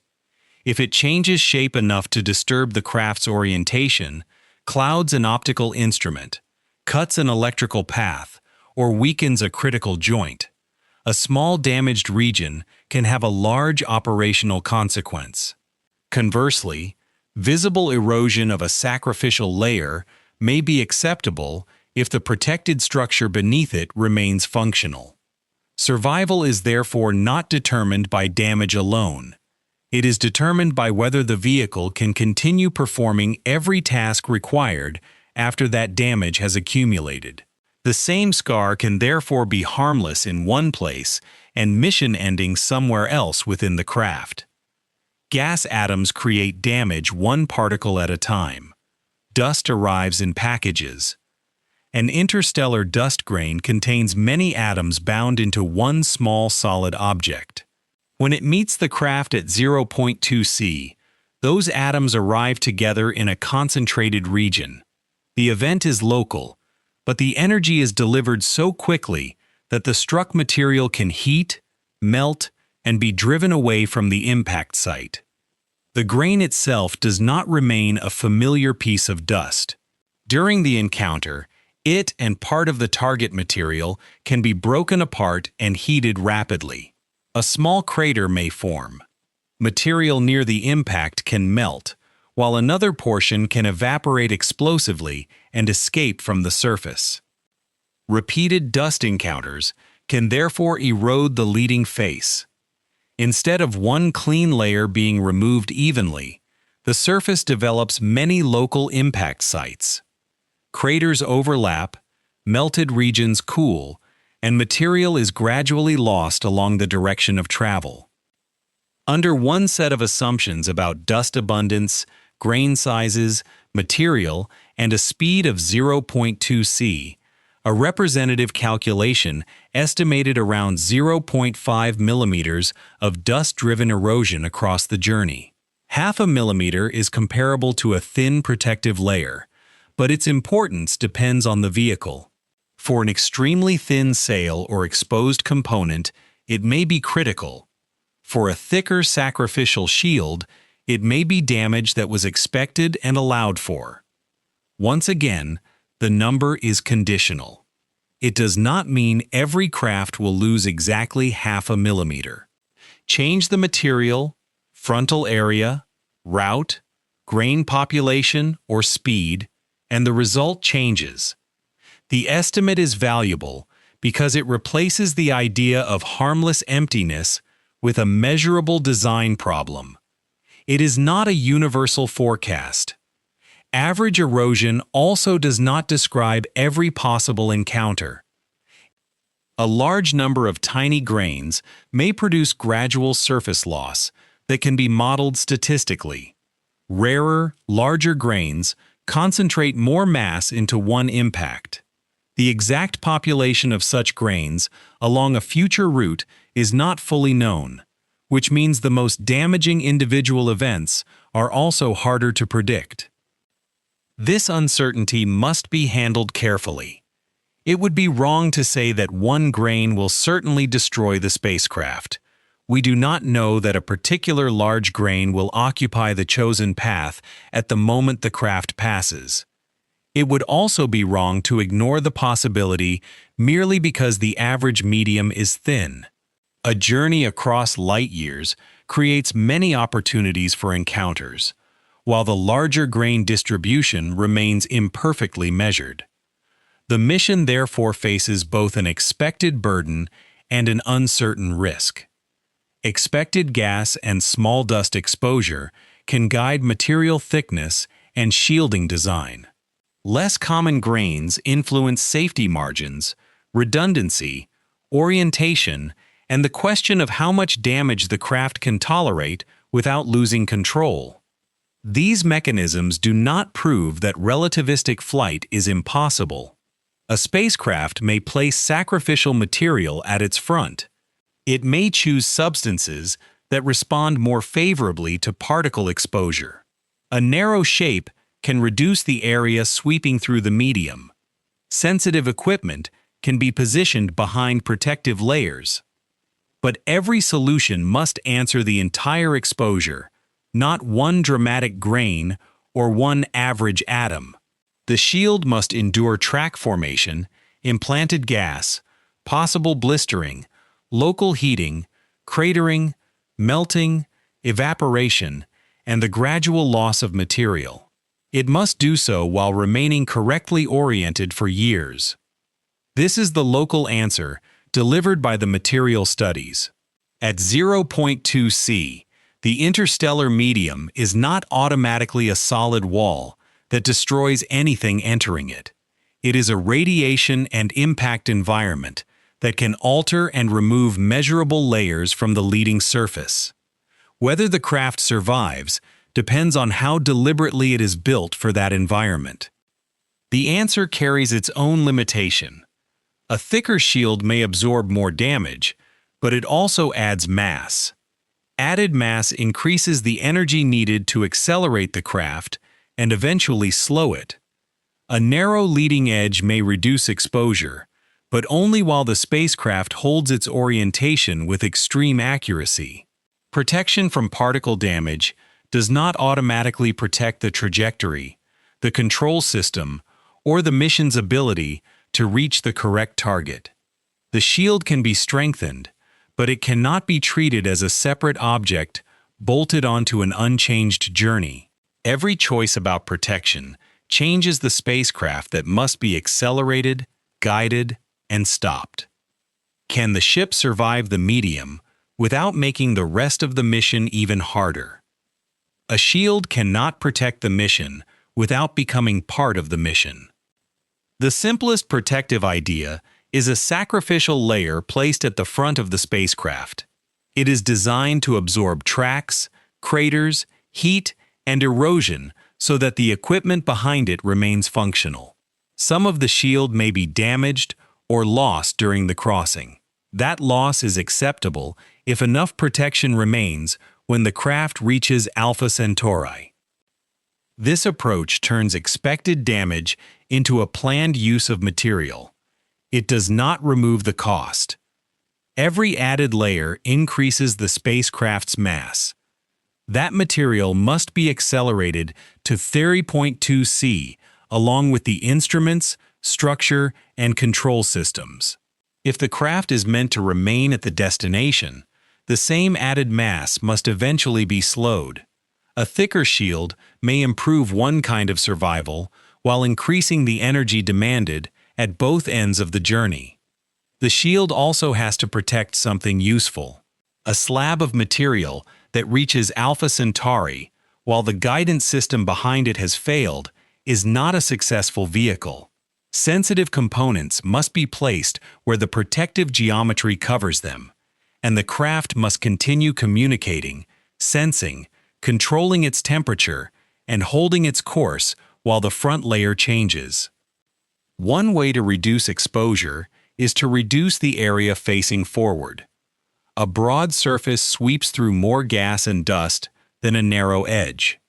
If it changes shape enough to disturb the craft's orientation, clouds an optical instrument, cuts an electrical path, or weakens a critical joint, a small damaged region can have a large operational consequence. Conversely, visible erosion of a sacrificial layer may be acceptable if the protected structure beneath it remains functional. Survival is therefore not determined by damage alone. It is determined by whether the vehicle can continue performing every task required after that damage has accumulated. The same scar can therefore be harmless in one place and mission-ending somewhere else within the craft. Gas atoms create damage one particle at a time. Dust arrives in packages. An interstellar dust grain contains many atoms bound into one small solid object. When it meets the craft at 0.2 C, those atoms arrive together in a concentrated region. The event is local, but the energy is delivered so quickly that the struck material can heat, melt, and be driven away from the impact site. The grain itself does not remain a familiar piece of dust. During the encounter, it and part of the target material can be broken apart and heated rapidly. A small crater may form. Material near the impact can melt, while another portion can evaporate explosively and escape from the surface. Repeated dust encounters can therefore erode the leading face. Instead of one clean layer being removed evenly, the surface develops many local impact sites. Craters overlap, melted regions cool, and material is gradually lost along the direction of travel. Under one set of assumptions about dust abundance, grain sizes, material, and a speed of 0.2 C, a representative calculation estimated around 0.5 millimeters of dust-driven erosion across the journey. Half a millimeter is comparable to a thin protective layer, but its importance depends on the vehicle. For an extremely thin sail or exposed component, it may be critical. For a thicker sacrificial shield, it may be damage that was expected and allowed for. Once again, the number is conditional. It does not mean every craft will lose exactly half a millimeter. Change the material, frontal area, route, grain population, or speed, and the result changes. The estimate is valuable because it replaces the idea of harmless emptiness with a measurable design problem. It is not a universal forecast. Average erosion also does not describe every possible encounter. A large number of tiny grains may produce gradual surface loss that can be modeled statistically. Rarer, larger grains concentrate more mass into one impact. The exact population of such grains along a future route is not fully known, which means the most damaging individual events are also harder to predict. This uncertainty must be handled carefully. It would be wrong to say that one grain will certainly destroy the spacecraft. We do not know that a particular large grain will occupy the chosen path at the moment the craft passes. It would also be wrong to ignore the possibility merely because the average medium is thin. A journey across light years creates many opportunities for encounters, while the larger grain distribution remains imperfectly measured. The mission therefore faces both an expected burden and an uncertain risk. Expected gas and small dust exposure can guide material thickness and shielding design. Less common grains influence safety margins, redundancy, orientation, and the question of how much damage the craft can tolerate without losing control. These mechanisms do not prove that relativistic flight is impossible. A spacecraft may place sacrificial material at its front. It may choose substances that respond more favorably to particle exposure. A narrow shape can reduce the area sweeping through the medium. Sensitive equipment can be positioned behind protective layers. But every solution must answer the entire exposure, not one dramatic grain or one average atom. The shield must endure track formation, implanted gas, possible blistering, local heating, cratering, melting, evaporation, and the gradual loss of material. It must do so while remaining correctly oriented for years. This is the local answer delivered by the material studies. At 0.2 C, the interstellar medium is not automatically a solid wall that destroys anything entering it. It is a radiation and impact environment that can alter and remove measurable layers from the leading surface. Whether the craft survives depends on how deliberately it is built for that environment. The answer carries its own limitation. A thicker shield may absorb more damage, but it also adds mass. Added mass increases the energy needed to accelerate the craft and eventually slow it. A narrow leading edge may reduce exposure, but only while the spacecraft holds its orientation with extreme accuracy. Protection from particle damage does not automatically protect the trajectory, the control system, or the mission's ability to reach the correct target. The shield can be strengthened, but it cannot be treated as a separate object bolted onto an unchanged journey. Every choice about protection changes the spacecraft that must be accelerated, guided, and stopped. Can the ship survive the medium without making the rest of the mission even harder? A shield cannot protect the mission without becoming part of the mission. The simplest protective idea is a sacrificial layer placed at the front of the spacecraft. It is designed to absorb tracks, craters, heat, and erosion so that the equipment behind it remains functional. Some of the shield may be damaged or lost during the crossing. That loss is acceptable if enough protection remains when the craft reaches Alpha Centauri. This approach turns expected damage into a planned use of material. It does not remove the cost. Every added layer increases the spacecraft's mass. That material must be accelerated to 30.2 C along with the instruments, structure, and control systems. If the craft is meant to remain at the destination, the same added mass must eventually be slowed. A thicker shield may improve one kind of survival while increasing the energy demanded at both ends of the journey. The shield also has to protect something useful. A slab of material that reaches Alpha Centauri, while the guidance system behind it has failed, is not a successful vehicle. Sensitive components must be placed where the protective geometry covers them, and the craft must continue communicating, sensing, controlling its temperature, and holding its course while the front layer changes. One way to reduce exposure is to reduce the area facing forward. A broad surface sweeps through more gas and dust than a narrow edge.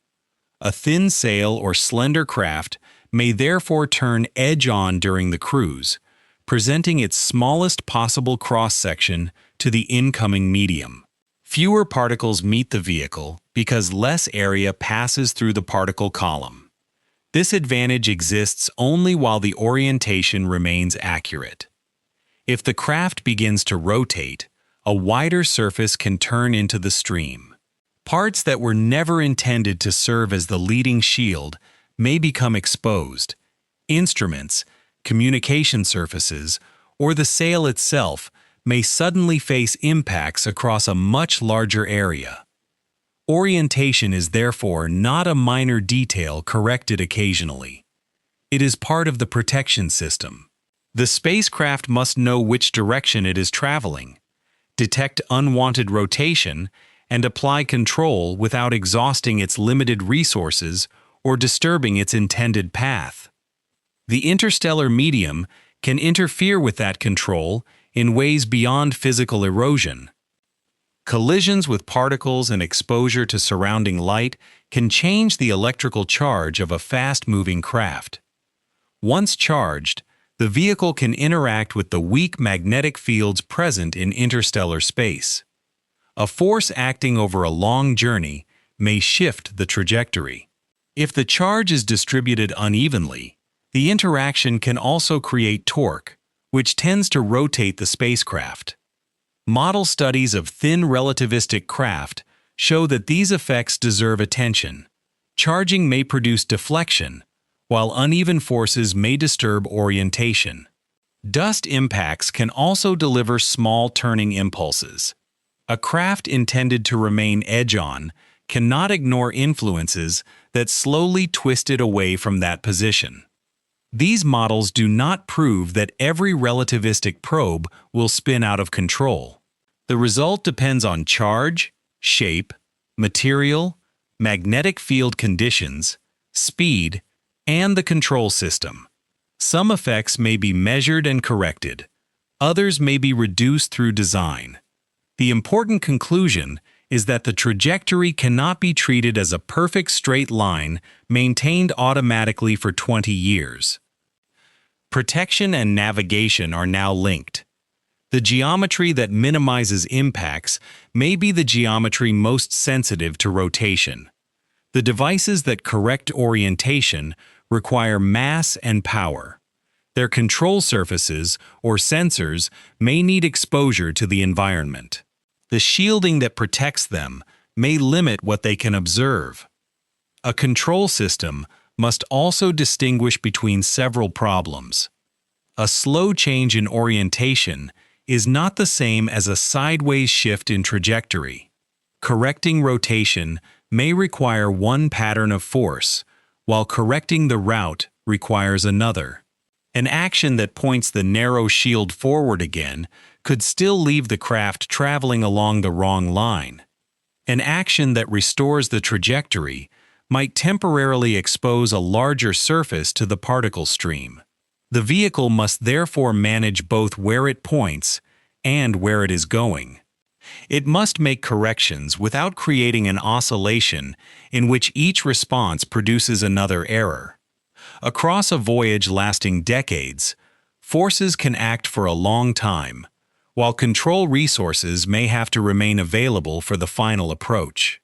A thin sail or slender craft may therefore turn edge-on during the cruise, presenting its smallest possible cross-section to the incoming medium. Fewer particles meet the vehicle because less area passes through the particle column. This advantage exists only while the orientation remains accurate. If the craft begins to rotate, a wider surface can turn into the stream. Parts that were never intended to serve as the leading shield may become exposed. Instruments, communication surfaces, or the sail itself may suddenly face impacts across a much larger area. Orientation is therefore not a minor detail corrected occasionally. It is part of the protection system. The spacecraft must know which direction it is traveling, detect unwanted rotation, and apply control without exhausting its limited resources or disturbing its intended path. The interstellar medium can interfere with that control in ways beyond physical erosion. Collisions with particles and exposure to surrounding light can change the electrical charge of a fast-moving craft. Once charged, the vehicle can interact with the weak magnetic fields present in interstellar space. A force acting over a long journey may shift the trajectory. If the charge is distributed unevenly, the interaction can also create torque, which tends to rotate the spacecraft. Model studies of thin relativistic craft show that these effects deserve attention. Charging may produce deflection, while uneven forces may disturb orientation. Dust impacts can also deliver small turning impulses. A craft intended to remain edge-on cannot ignore influences that slowly twist it away from that position. These models do not prove that every relativistic probe will spin out of control. The result depends on charge, shape, material, magnetic field conditions, speed, and the control system. Some effects may be measured and corrected. Others may be reduced through design. The important conclusion is that the trajectory cannot be treated as a perfect straight line maintained automatically for 20 years. Protection and navigation are now linked. The geometry that minimizes impacts may be the geometry most sensitive to rotation. The devices that correct orientation require mass and power. Their control surfaces, or sensors, may need exposure to the environment. The shielding that protects them may limit what they can observe. A control system must also distinguish between several problems. A slow change in orientation is not the same as a sideways shift in trajectory. Correcting rotation may require one pattern of force, while correcting the route requires another. An action that points the narrow shield forward again could still leave the craft traveling along the wrong line. An action that restores the trajectory might temporarily expose a larger surface to the particle stream. The vehicle must therefore manage both where it points and where it is going. It must make corrections without creating an oscillation in which each response produces another error. Across a voyage lasting decades, forces can act for a long time, while control resources may have to remain available for the final approach.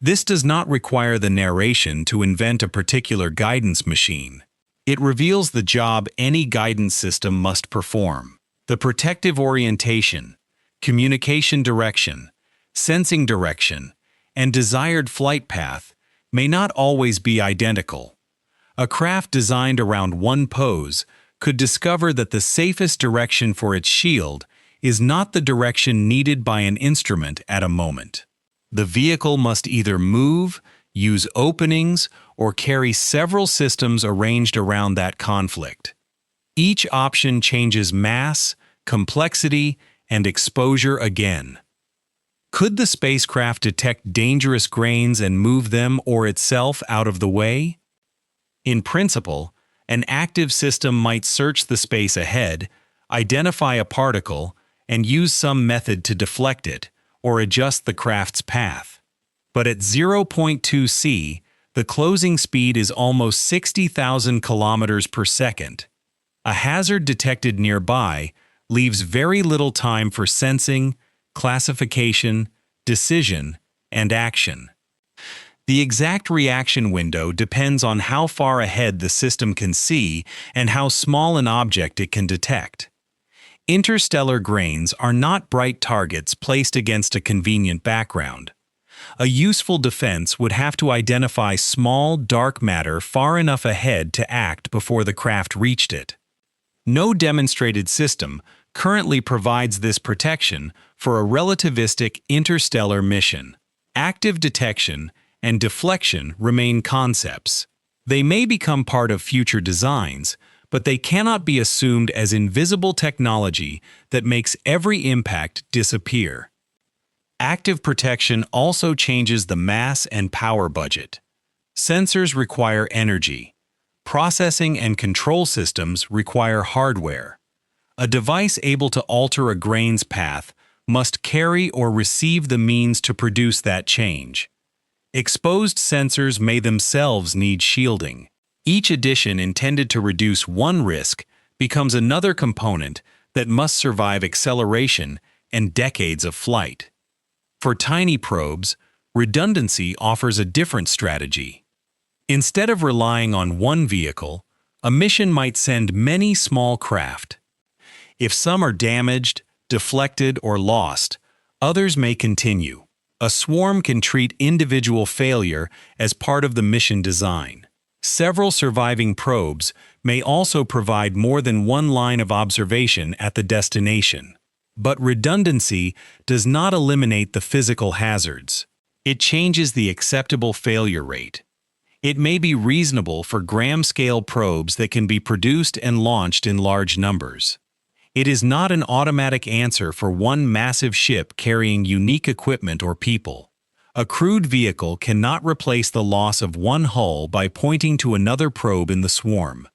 This does not require the narration to invent a particular guidance machine. It reveals the job any guidance system must perform. The protective orientation, communication direction, sensing direction, and desired flight path may not always be identical. A craft designed around one pose could discover that the safest direction for its shield is not the direction needed by an instrument at a moment. The vehicle must either move, use openings, or carry several systems arranged around that conflict. Each option changes mass, complexity, and exposure again. Could the spacecraft detect dangerous grains and move them or itself out of the way? In principle, an active system might search the space ahead, identify a particle, and use some method to deflect it or adjust the craft's path. But at 0.2 c, the closing speed is almost 60,000 kilometers per second. A hazard detected nearby leaves very little time for sensing, classification, decision, and action. The exact reaction window depends on how far ahead the system can see and how small an object it can detect. Interstellar grains are not bright targets placed against a convenient background. A useful defense would have to identify small, dark matter far enough ahead to act before the craft reached it. No demonstrated system currently provides this protection for a relativistic interstellar mission. Active detection and deflection remain concepts. They may become part of future designs, but they cannot be assumed as invisible technology that makes every impact disappear. Active protection also changes the mass and power budget. Sensors require energy. Processing and control systems require hardware. A device able to alter a grain's path must carry or receive the means to produce that change. Exposed sensors may themselves need shielding. Each addition intended to reduce one risk becomes another component that must survive acceleration and decades of flight. For tiny probes, redundancy offers a different strategy. Instead of relying on one vehicle, a mission might send many small craft. If some are damaged, deflected, or lost, others may continue. A swarm can treat individual failure as part of the mission design. Several surviving probes may also provide more than one line of observation at the destination. But redundancy does not eliminate the physical hazards. It changes the acceptable failure rate. It may be reasonable for gram-scale probes that can be produced and launched in large numbers. It is not an automatic answer for one massive ship carrying unique equipment or people. A crewed vehicle cannot replace the loss of one hull by pointing to another probe in the swarm.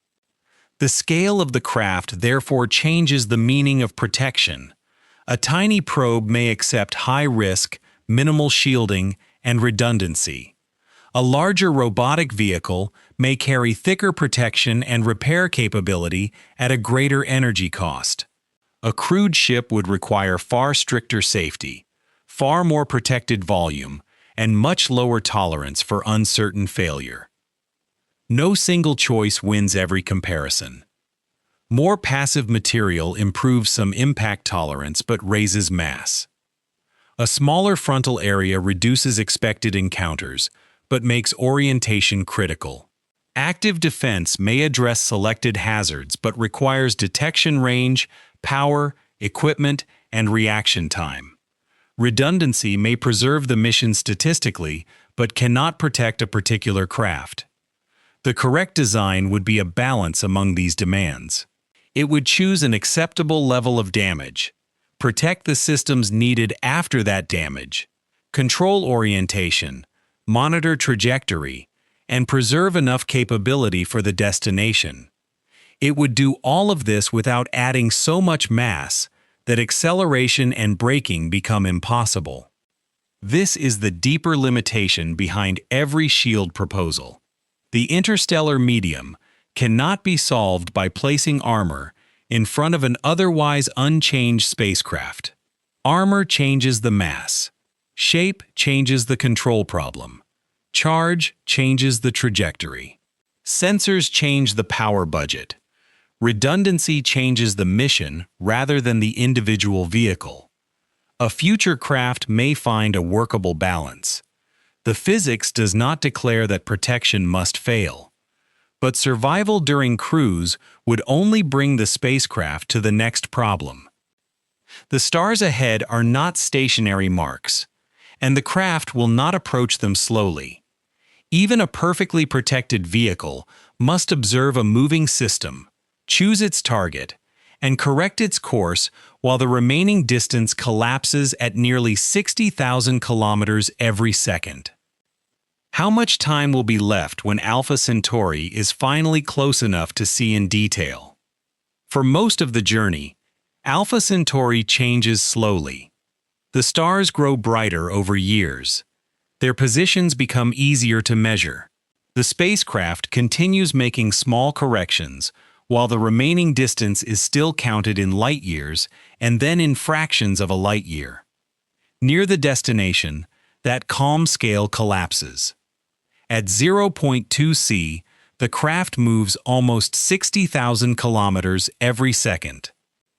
The scale of the craft therefore changes the meaning of protection. A tiny probe may accept high risk, minimal shielding, and redundancy. A larger robotic vehicle may carry thicker protection and repair capability at a greater energy cost. A crewed ship would require far stricter safety, far more protected volume, and much lower tolerance for uncertain failure. No single choice wins every comparison. More passive material improves some impact tolerance but raises mass. A smaller frontal area reduces expected encounters, but makes orientation critical. Active defense may address selected hazards but requires detection range, power, equipment, and reaction time. Redundancy may preserve the mission statistically, but cannot protect a particular craft. The correct design would be a balance among these demands. It would choose an acceptable level of damage, protect the systems needed after that damage, control orientation, monitor trajectory, and preserve enough capability for the destination. It would do all of this without adding so much mass that acceleration and braking become impossible. This is the deeper limitation behind every shield proposal. The interstellar medium cannot be solved by placing armor in front of an otherwise unchanged spacecraft. Armor changes the mass. Shape changes the control problem. Charge changes the trajectory. Sensors change the power budget. Redundancy changes the mission rather than the individual vehicle. A future craft may find a workable balance. The physics does not declare that protection must fail. But survival during cruise would only bring the spacecraft to the next problem. The stars ahead are not stationary marks, and the craft will not approach them slowly. Even a perfectly protected vehicle must observe a moving system, choose its target, and correct its course while the remaining distance collapses at nearly 60,000 kilometers every second. How much time will be left when Alpha Centauri is finally close enough to see in detail? For most of the journey, Alpha Centauri changes slowly. The stars grow brighter over years. Their positions become easier to measure. The spacecraft continues making small corrections while the remaining distance is still counted in light years and then in fractions of a light year. Near the destination, that calm scale collapses. At 0.2 c, the craft moves almost 60,000 kilometers every second.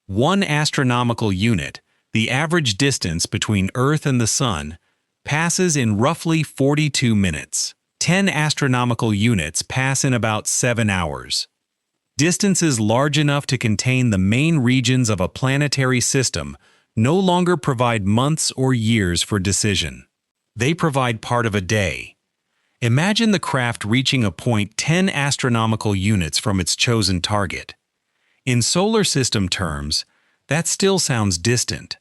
1 astronomical unit, the average distance between Earth and the Sun, passes in roughly 42 minutes. 10 astronomical units pass in about 7 hours. Distances large enough to contain the main regions of a planetary system no longer provide months or years for decision. They provide part of a day. Imagine the craft reaching a point 10 astronomical units from its chosen target. In solar system terms, that still sounds distant.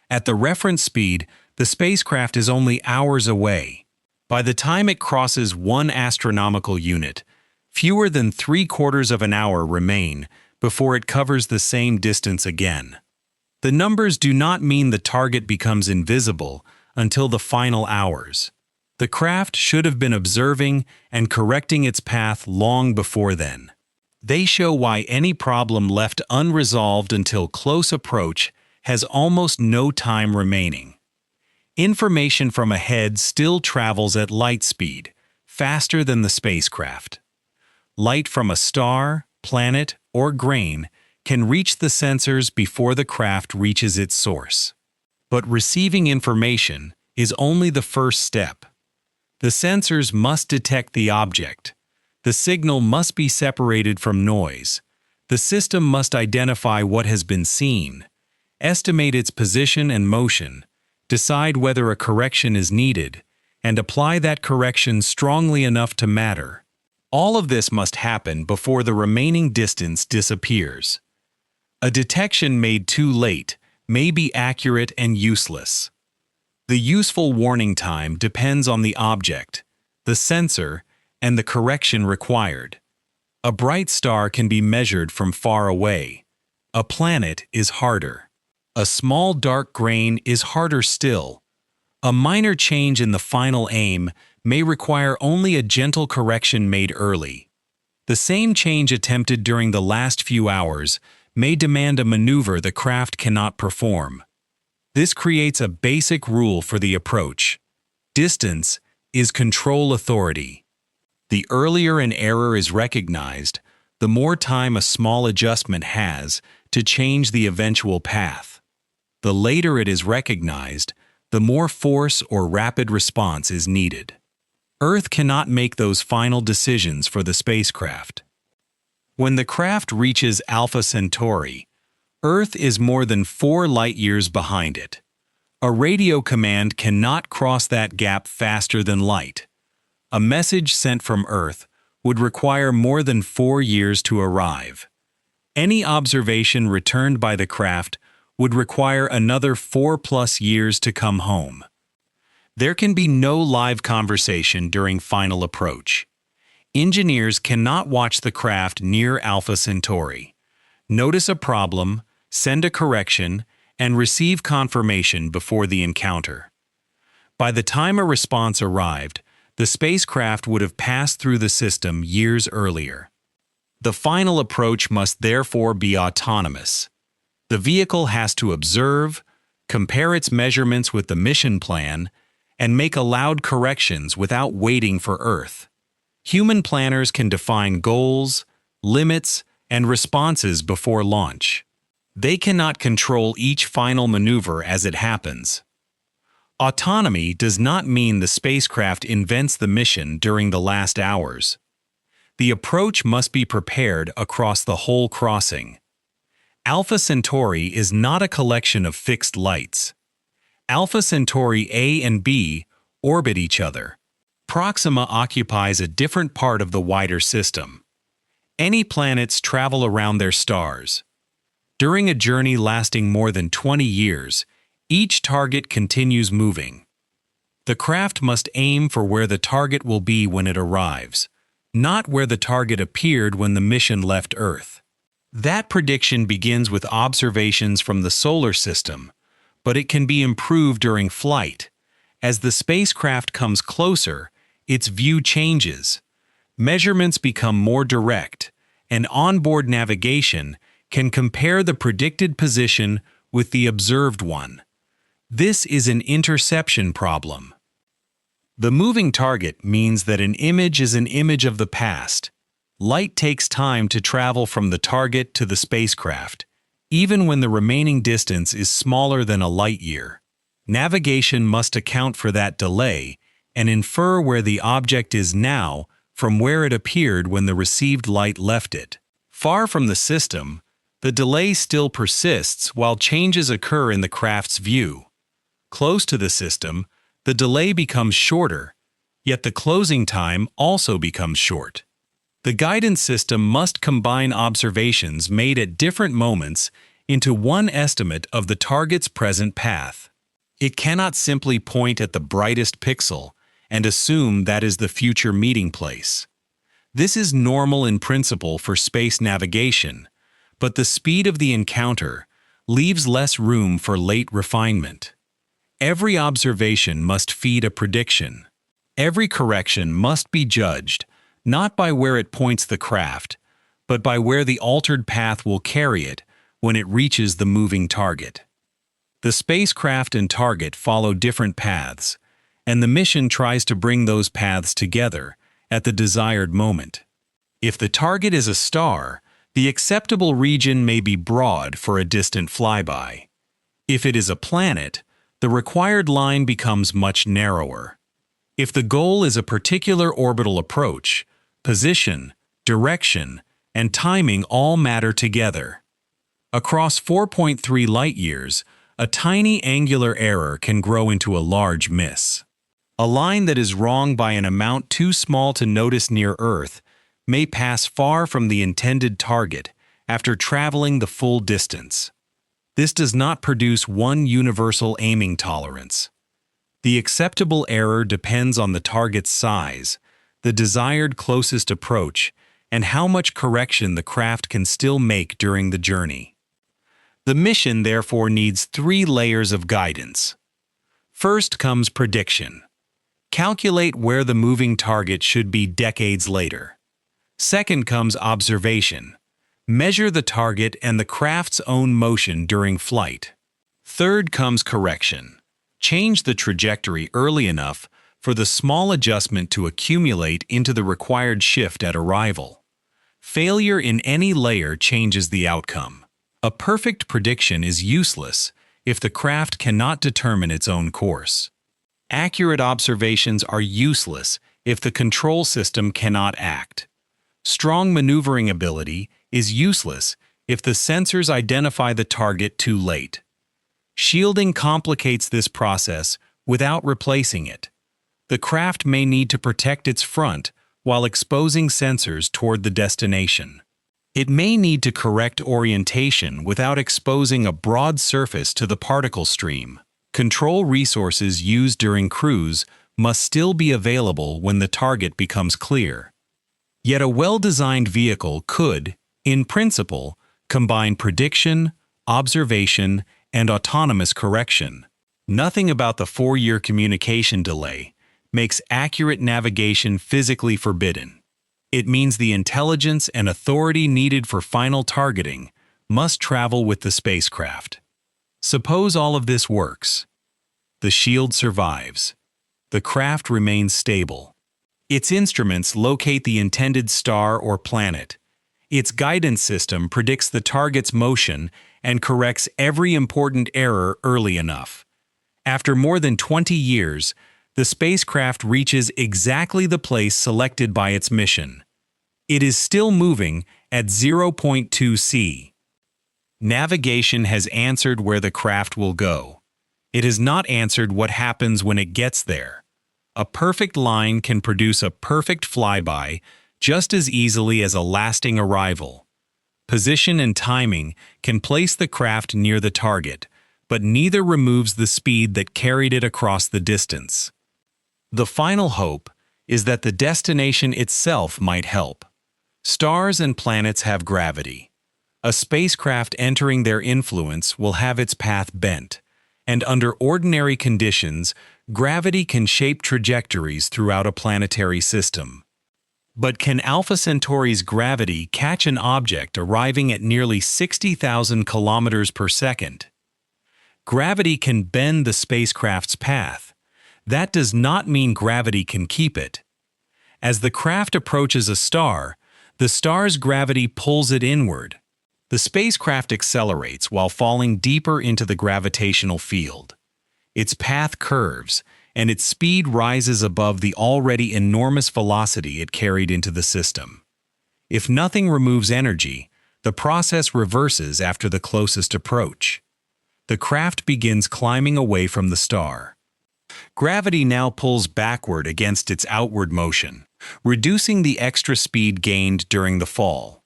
At the reference speed, the spacecraft is only hours away. By the time it crosses 1 astronomical unit, fewer than 3/4 of an hour remain before it covers the same distance again. The numbers do not mean the target becomes invisible until the final hours. The craft should have been observing and correcting its path long before then. They show why any problem left unresolved until close approach has almost no time remaining. Information from ahead still travels at light speed, faster than the spacecraft. Light from a star, planet, or grain can reach the sensors before the craft reaches its source. But receiving information is only the first step. The sensors must detect the object. The signal must be separated from noise. The system must identify what has been seen, estimate its position and motion, decide whether a correction is needed, and apply that correction strongly enough to matter. All of this must happen before the remaining distance disappears. A detection made too late may be accurate and useless. The useful warning time depends on the object, the sensor, and the correction required. A bright star can be measured from far away. A planet is harder. A small dark grain is harder still. A minor change in the final aim may require only a gentle correction made early. The same change attempted during the last few hours may demand a maneuver the craft cannot perform. This creates a basic rule for the approach. Distance is control authority. The earlier an error is recognized, the more time a small adjustment has to change the eventual path. The later it is recognized, the more force or rapid response is needed. Earth cannot make those final decisions for the spacecraft. When the craft reaches Alpha Centauri, Earth is more than 4 light-years behind it. A radio command cannot cross that gap faster than light. A message sent from Earth would require more than 4 years to arrive. Any observation returned by the craft would require another 4+ years to come home. There can be no live conversation during final approach. Engineers cannot watch the craft near Alpha Centauri, notice a problem, send a correction, and receive confirmation before the encounter. By the time a response arrived, the spacecraft would have passed through the system years earlier. The final approach must therefore be autonomous. The vehicle has to observe, compare its measurements with the mission plan, and make allowed corrections without waiting for Earth. Human planners can define goals, limits, and responses before launch. They cannot control each final maneuver as it happens. Autonomy does not mean the spacecraft invents the mission during the last hours. The approach must be prepared across the whole crossing. Alpha Centauri is not a collection of fixed lights. Alpha Centauri A and B orbit each other. Proxima occupies a different part of the wider system. Any planets travel around their stars. During a journey lasting more than 20 years, each target continues moving. The craft must aim for where the target will be when it arrives, not where the target appeared when the mission left Earth. That prediction begins with observations from the solar system, but it can be improved during flight. As the spacecraft comes closer, its view changes. Measurements become more direct, and onboard navigation can compare the predicted position with the observed one. This is an interception problem. The moving target means that an image is an image of the past. Light takes time to travel from the target to the spacecraft, even when the remaining distance is smaller than a light year. Navigation must account for that delay and infer where the object is now from where it appeared when the received light left it. Far from the system, the delay still persists while changes occur in the craft's view. Close to the system, the delay becomes shorter, yet the closing time also becomes short. The guidance system must combine observations made at different moments into one estimate of the target's present path. It cannot simply point at the brightest pixel and assume that is the future meeting place. This is normal in principle for space navigation, but the speed of the encounter, leaves less room for late refinement. Every observation must feed a prediction. Every correction must be judged, not by where it points the craft, but by where the altered path will carry it when it reaches the moving target. The spacecraft and target follow different paths, and the mission tries to bring those paths together at the desired moment. If the target is a star, the acceptable region may be broad for a distant flyby. If it is a planet, the required line becomes much narrower. If the goal is a particular orbital approach, position, direction, and timing all matter together. Across 4.3 light-years, a tiny angular error can grow into a large miss. A line that is wrong by an amount too small to notice near Earth may pass far from the intended target after traveling the full distance. This does not produce one universal aiming tolerance. The acceptable error depends on the target's size, the desired closest approach, and how much correction the craft can still make during the journey. The mission therefore needs 3 layers of guidance. First comes prediction. Calculate where the moving target should be decades later. Second comes observation. Measure the target and the craft's own motion during flight. Third comes correction. Change the trajectory early enough for the small adjustment to accumulate into the required shift at arrival. Failure in any layer changes the outcome. A perfect prediction is useless if the craft cannot determine its own course. Accurate observations are useless if the control system cannot act. Strong maneuvering ability is useless if the sensors identify the target too late. Shielding complicates this process without replacing it. The craft may need to protect its front while exposing sensors toward the destination. It may need to correct orientation without exposing a broad surface to the particle stream. Control resources used during cruise must still be available when the target becomes clear. Yet a well-designed vehicle could, in principle, combine prediction, observation, and autonomous correction. Nothing about the 4-year communication delay makes accurate navigation physically forbidden. It means the intelligence and authority needed for final targeting must travel with the spacecraft. Suppose all of this works. The shield survives. The craft remains stable. Its instruments locate the intended star or planet. Its guidance system predicts the target's motion and corrects every important error early enough. After more than 20 years, the spacecraft reaches exactly the place selected by its mission. It is still moving at 0.2 C. Navigation has answered where the craft will go. It has not answered what happens when it gets there. A perfect line can produce a perfect flyby just as easily as a lasting arrival. Position and timing can place the craft near the target, but neither removes the speed that carried it across the distance. The final hope is that the destination itself might help. Stars and planets have gravity. A spacecraft entering their influence will have its path bent, and under ordinary conditions, gravity can shape trajectories throughout a planetary system. But can Alpha Centauri's gravity catch an object arriving at nearly 60,000 kilometers per second? Gravity can bend the spacecraft's path. That does not mean gravity can keep it. As the craft approaches a star, the star's gravity pulls it inward. The spacecraft accelerates while falling deeper into the gravitational field. Its path curves, and its speed rises above the already enormous velocity it carried into the system. If nothing removes energy, the process reverses after the closest approach. The craft begins climbing away from the star. Gravity now pulls backward against its outward motion, reducing the extra speed gained during the fall.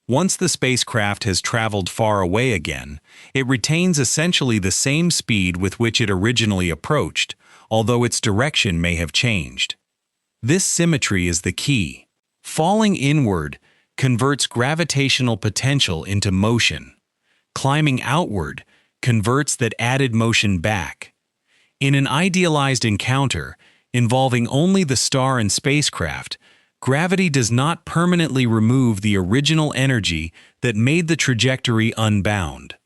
Once the spacecraft has traveled far away again, it retains essentially the same speed with which it originally approached, although its direction may have changed. This symmetry is the key. Falling inward converts gravitational potential into motion. Climbing outward converts that added motion back. In an idealized encounter, involving only the star and spacecraft, gravity does not permanently remove the original energy that made the trajectory unbound.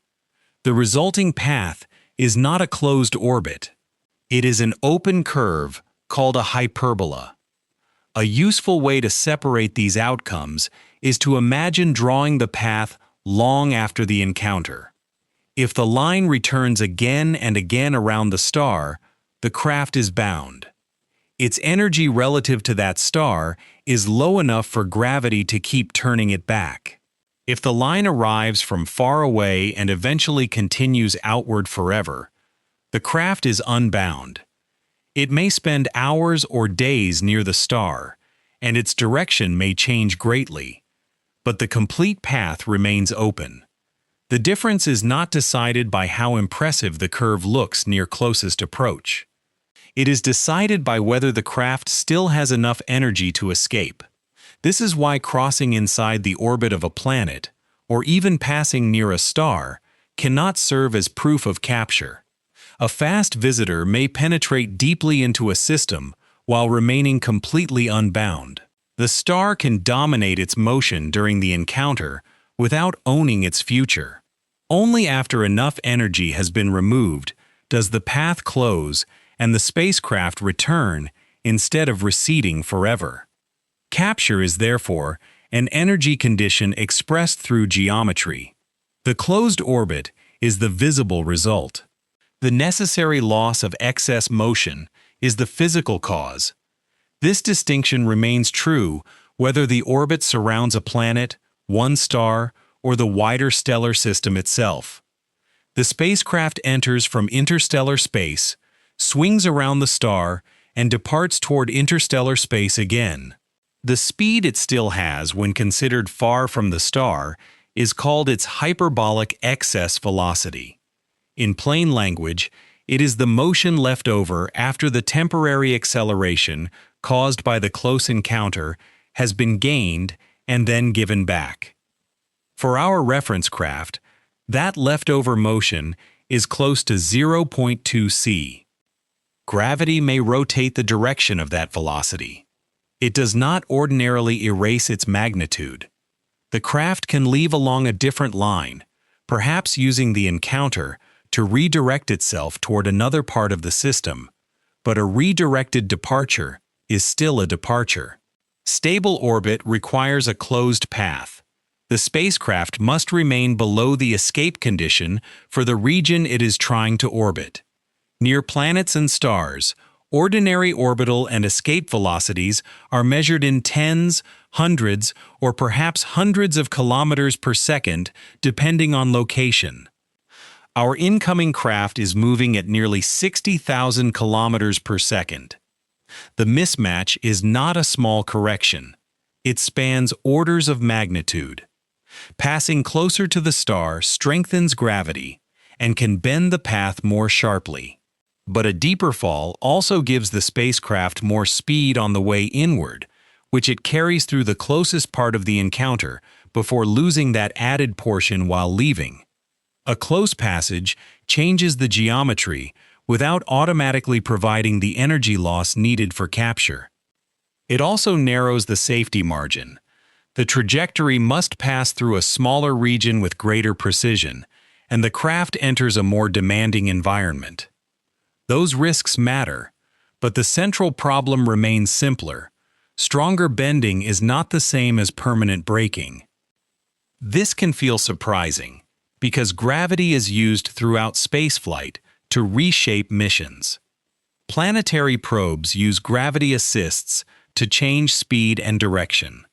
The resulting path is not a closed orbit. It is an open curve called a hyperbola. A useful way to separate these outcomes is to imagine drawing the path long after the encounter. If the line returns again and again around the star, the craft is bound. Its energy relative to that star is low enough for gravity to keep turning it back. If the line arrives from far away and eventually continues outward forever, the craft is unbound. It may spend hours or days near the star, and its direction may change greatly, but the complete path remains open. The difference is not decided by how impressive the curve looks near closest approach. It is decided by whether the craft still has enough energy to escape. This is why crossing inside the orbit of a planet, or even passing near a star, cannot serve as proof of capture. A fast visitor may penetrate deeply into a system while remaining completely unbound. The star can dominate its motion during the encounter without owning its future. Only after enough energy has been removed does the path close and the spacecraft return instead of receding forever. Capture is therefore an energy condition expressed through geometry. The closed orbit is the visible result. The necessary loss of excess motion is the physical cause. This distinction remains true whether the orbit surrounds a planet, one star, or the wider stellar system itself. The spacecraft enters from interstellar space, swings around the star, and departs toward interstellar space again. The speed it still has when considered far from the star is called its hyperbolic excess velocity. In plain language, it is the motion left over after the temporary acceleration caused by the close encounter has been gained and then given back. For our reference craft, that leftover motion is close to 0.2 c. Gravity may rotate the direction of that velocity. It does not ordinarily erase its magnitude. The craft can leave along a different line, perhaps using the encounter to redirect itself toward another part of the system, but a redirected departure is still a departure. Stable orbit requires a closed path. The spacecraft must remain below the escape condition for the region it is trying to orbit. Near planets and stars, ordinary orbital and escape velocities are measured in tens, hundreds, or perhaps hundreds of kilometers per second, depending on location. Our incoming craft is moving at nearly 60,000 kilometers per second. The mismatch is not a small correction. It spans orders of magnitude. Passing closer to the star strengthens gravity and can bend the path more sharply. But a deeper fall also gives the spacecraft more speed on the way inward, which it carries through the closest part of the encounter before losing that added portion while leaving. A close passage changes the geometry without automatically providing the energy loss needed for capture. It also narrows the safety margin. The trajectory must pass through a smaller region with greater precision, and the craft enters a more demanding environment. Those risks matter, but the central problem remains simpler. Stronger bending is not the same as permanent braking. This can feel surprising, because gravity is used throughout spaceflight to reshape missions. Planetary probes use gravity assists to change speed and direction.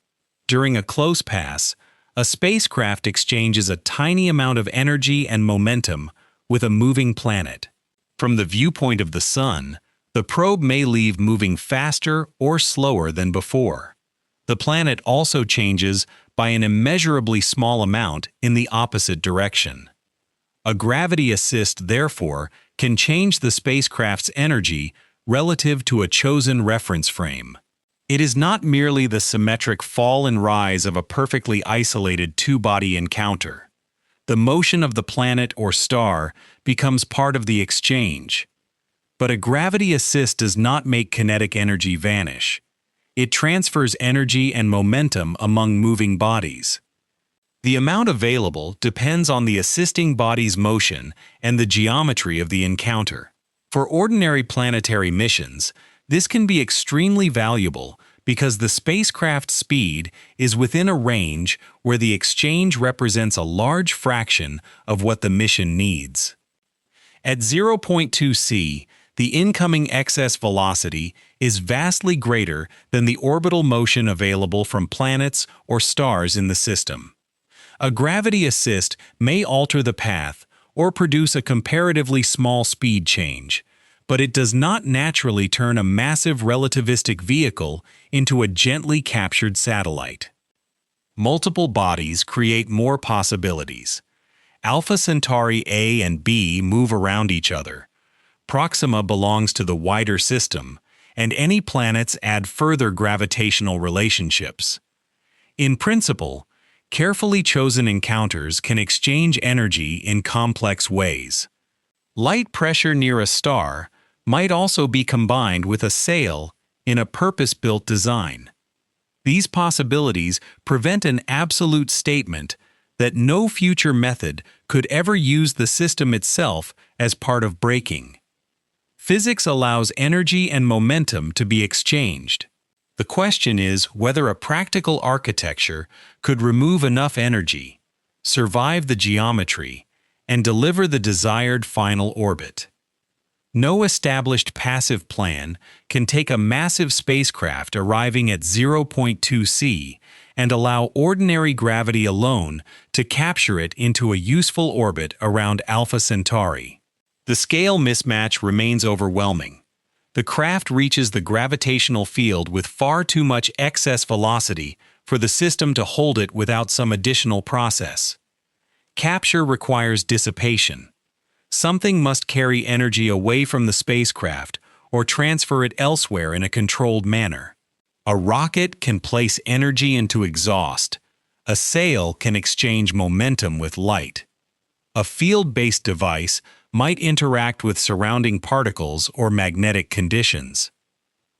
During a close pass, a spacecraft exchanges a tiny amount of energy and momentum with a moving planet. From the viewpoint of the Sun, the probe may leave moving faster or slower than before. The planet also changes by an immeasurably small amount in the opposite direction. A gravity assist, therefore, can change the spacecraft's energy relative to a chosen reference frame. It is not merely the symmetric fall and rise of a perfectly isolated two-body encounter. the motion of the planet or star becomes part of the exchange. But a gravity assist does not make kinetic energy vanish. It transfers energy and momentum among moving bodies. The amount available depends on the assisting body's motion and the geometry of the encounter. For ordinary planetary missions, this can be extremely valuable because the spacecraft's speed is within a range where the exchange represents a large fraction of what the mission needs. At 0.2 c, the incoming excess velocity is vastly greater than the orbital motion available from planets or stars in the system. A gravity assist may alter the path or produce a comparatively small speed change, but it does not naturally turn a massive relativistic vehicle into a gently captured satellite. Multiple bodies create more possibilities. Alpha Centauri A and B move around each other. Proxima belongs to the wider system, and any planets add further gravitational relationships. In principle, carefully chosen encounters can exchange energy in complex ways. Light pressure near a star might also be combined with a sail in a purpose-built design. These possibilities prevent an absolute statement that no future method could ever use the system itself as part of braking. Physics allows energy and momentum to be exchanged. The question is whether a practical architecture could remove enough energy, survive the geometry, and deliver the desired final orbit. No established passive plan can take a massive spacecraft arriving at 0.2 c and allow ordinary gravity alone to capture it into a useful orbit around Alpha Centauri. The scale mismatch remains overwhelming. The craft reaches the gravitational field with far too much excess velocity for the system to hold it without some additional process. Capture requires dissipation. Something must carry energy away from the spacecraft or transfer it elsewhere in a controlled manner. A rocket can place energy into exhaust. A sail can exchange momentum with light. A field-based device might interact with surrounding particles or magnetic conditions.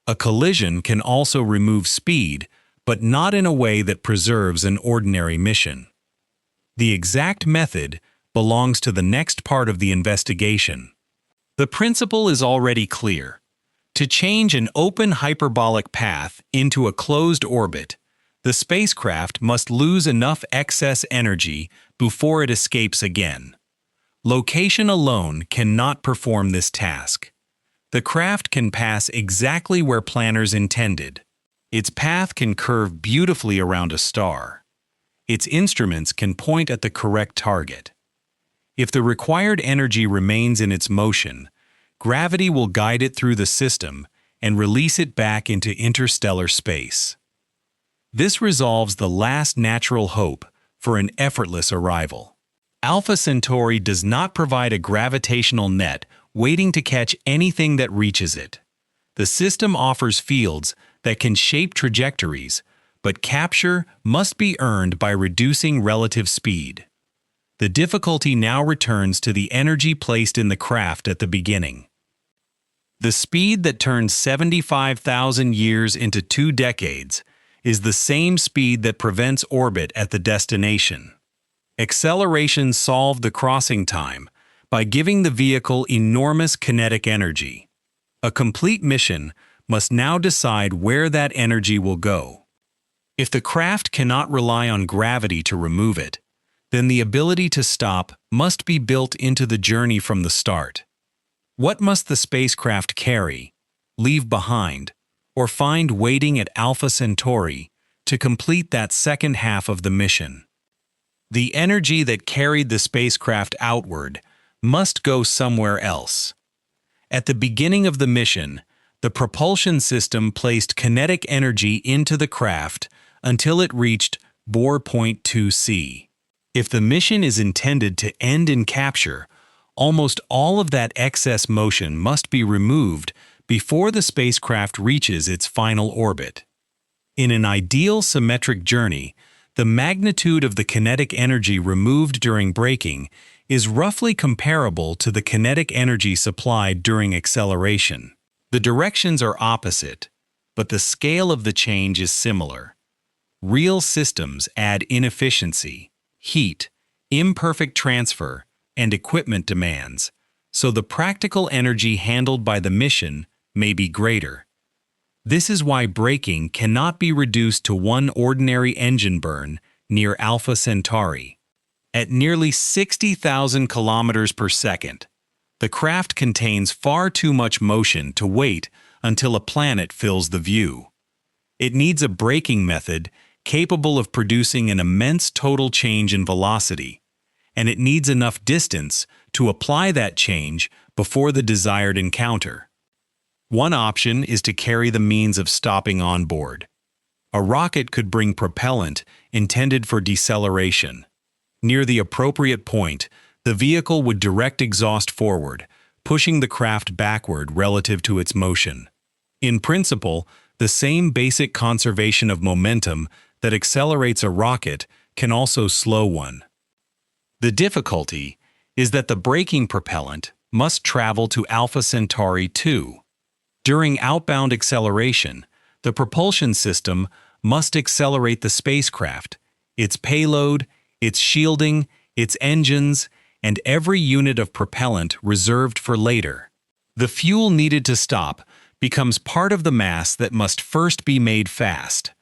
A collision can also remove speed, but not in a way that preserves an ordinary mission. The exact method belongs to the next part of the investigation. The principle is already clear. To change an open hyperbolic path into a closed orbit, the spacecraft must lose enough excess energy before it escapes again. Location alone cannot perform this task. The craft can pass exactly where planners intended. Its path can curve beautifully around a star. Its instruments can point at the correct target. If the required energy remains in its motion, gravity will guide it through the system and release it back into interstellar space. This resolves the last natural hope for an effortless arrival. Alpha Centauri does not provide a gravitational net waiting to catch anything that reaches it. The system offers fields that can shape trajectories, but capture must be earned by reducing relative speed. The difficulty now returns to the energy placed in the craft at the beginning. The speed that turns 75,000 years into 2 decades is the same speed that prevents orbit at the destination. Acceleration solved the crossing time by giving the vehicle enormous kinetic energy. A complete mission must now decide where that energy will go. If the craft cannot rely on gravity to remove it, then the ability to stop must be built into the journey from the start. What must the spacecraft carry, leave behind, or find waiting at Alpha Centauri to complete that second half of the mission? The energy that carried the spacecraft outward must go somewhere else. At the beginning of the mission, the propulsion system placed kinetic energy into the craft until it reached bore point 2c. If the mission is intended to end in capture, almost all of that excess motion must be removed before the spacecraft reaches its final orbit. In an ideal symmetric journey, the magnitude of the kinetic energy removed during braking is roughly comparable to the kinetic energy supplied during acceleration. The directions are opposite, but the scale of the change is similar. Real systems add inefficiency, heat, imperfect transfer, and equipment demands, so the practical energy handled by the mission may be greater. This is why braking cannot be reduced to one ordinary engine burn near Alpha Centauri. At nearly 60,000 kilometers per second, the craft contains far too much motion to wait until a planet fills the view. It needs a braking method capable of producing an immense total change in velocity, and it needs enough distance to apply that change before the desired encounter. One option is to carry the means of stopping on board. A rocket could bring propellant intended for deceleration. Near the appropriate point, the vehicle would direct exhaust forward, pushing the craft backward relative to its motion. In principle, the same basic conservation of momentum that accelerates a rocket can also slow one. The difficulty is that the braking propellant must travel to Alpha Centauri too. During outbound acceleration, the propulsion system must accelerate the spacecraft, its payload, its shielding, its engines, and every unit of propellant reserved for later. The fuel needed to stop becomes part of the mass that must first be made fast.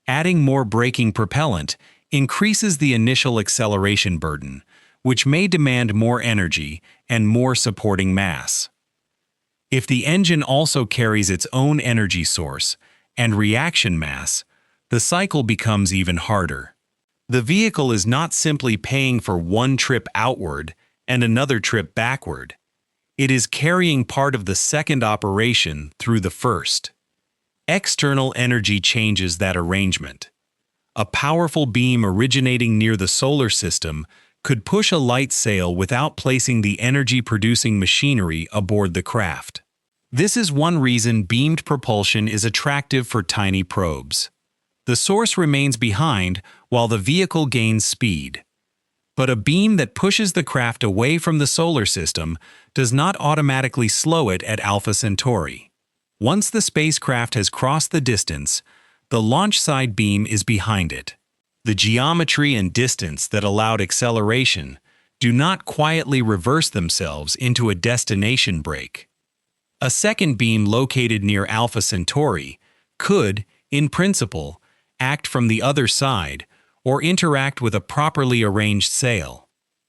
Adding more braking propellant increases the initial acceleration burden, which may demand more energy and more supporting mass. If the engine also carries its own energy source and reaction mass, the cycle becomes even harder. The vehicle is not simply paying for one trip outward and another trip backward. It is carrying part of the second operation through the first. External energy changes that arrangement. A powerful beam originating near the solar system could push a light sail without placing the energy-producing machinery aboard the craft. This is one reason beamed propulsion is attractive for tiny probes. The source remains behind while the vehicle gains speed. But a beam that pushes the craft away from the solar system does not automatically slow it at Alpha Centauri. Once the spacecraft has crossed the distance, the launch side beam is behind it. The geometry and distance that allowed acceleration do not quietly reverse themselves into a destination brake. A second beam located near Alpha Centauri could, in principle, act from the other side or interact with a properly arranged sail.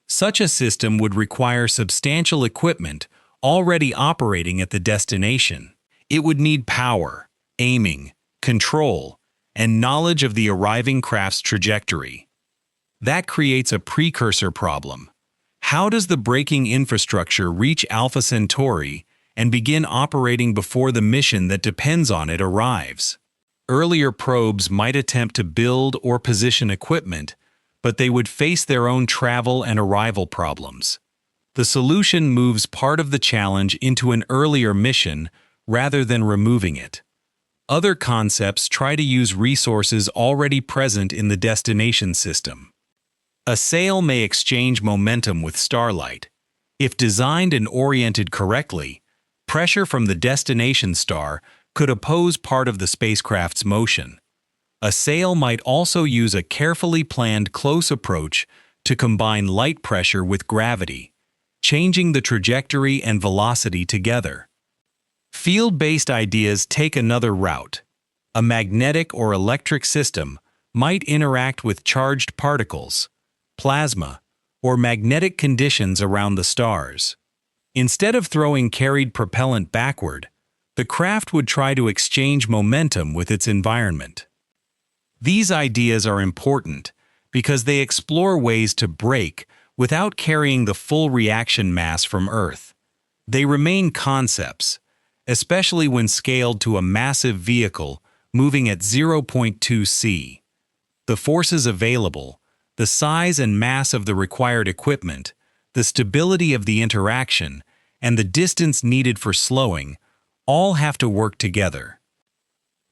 Such a system would require substantial equipment already operating at the destination. It would need power, aiming, control, and knowledge of the arriving craft's trajectory. That creates a precursor problem. How does the braking infrastructure reach Alpha Centauri and begin operating before the mission that depends on it arrives? Earlier probes might attempt to build or position equipment, but they would face their own travel and arrival problems. The solution moves part of the challenge into an earlier mission rather than removing it. Other concepts try to use resources already present in the destination system. A sail may exchange momentum with starlight. If designed and oriented correctly, pressure from the destination star could oppose part of the spacecraft's motion. A sail might also use a carefully planned close approach to combine light pressure with gravity, changing the trajectory and velocity together. Field-based ideas take another route. A magnetic or electric system might interact with charged particles, plasma, or magnetic conditions around the stars. Instead of throwing carried propellant backward, the craft would try to exchange momentum with its environment. These ideas are important because they explore ways to brake without carrying the full reaction mass from Earth. They remain concepts, especially when scaled to a massive vehicle moving at 0.2 c. The forces available, the size and mass of the required equipment, the stability of the interaction, and the distance needed for slowing all have to work together.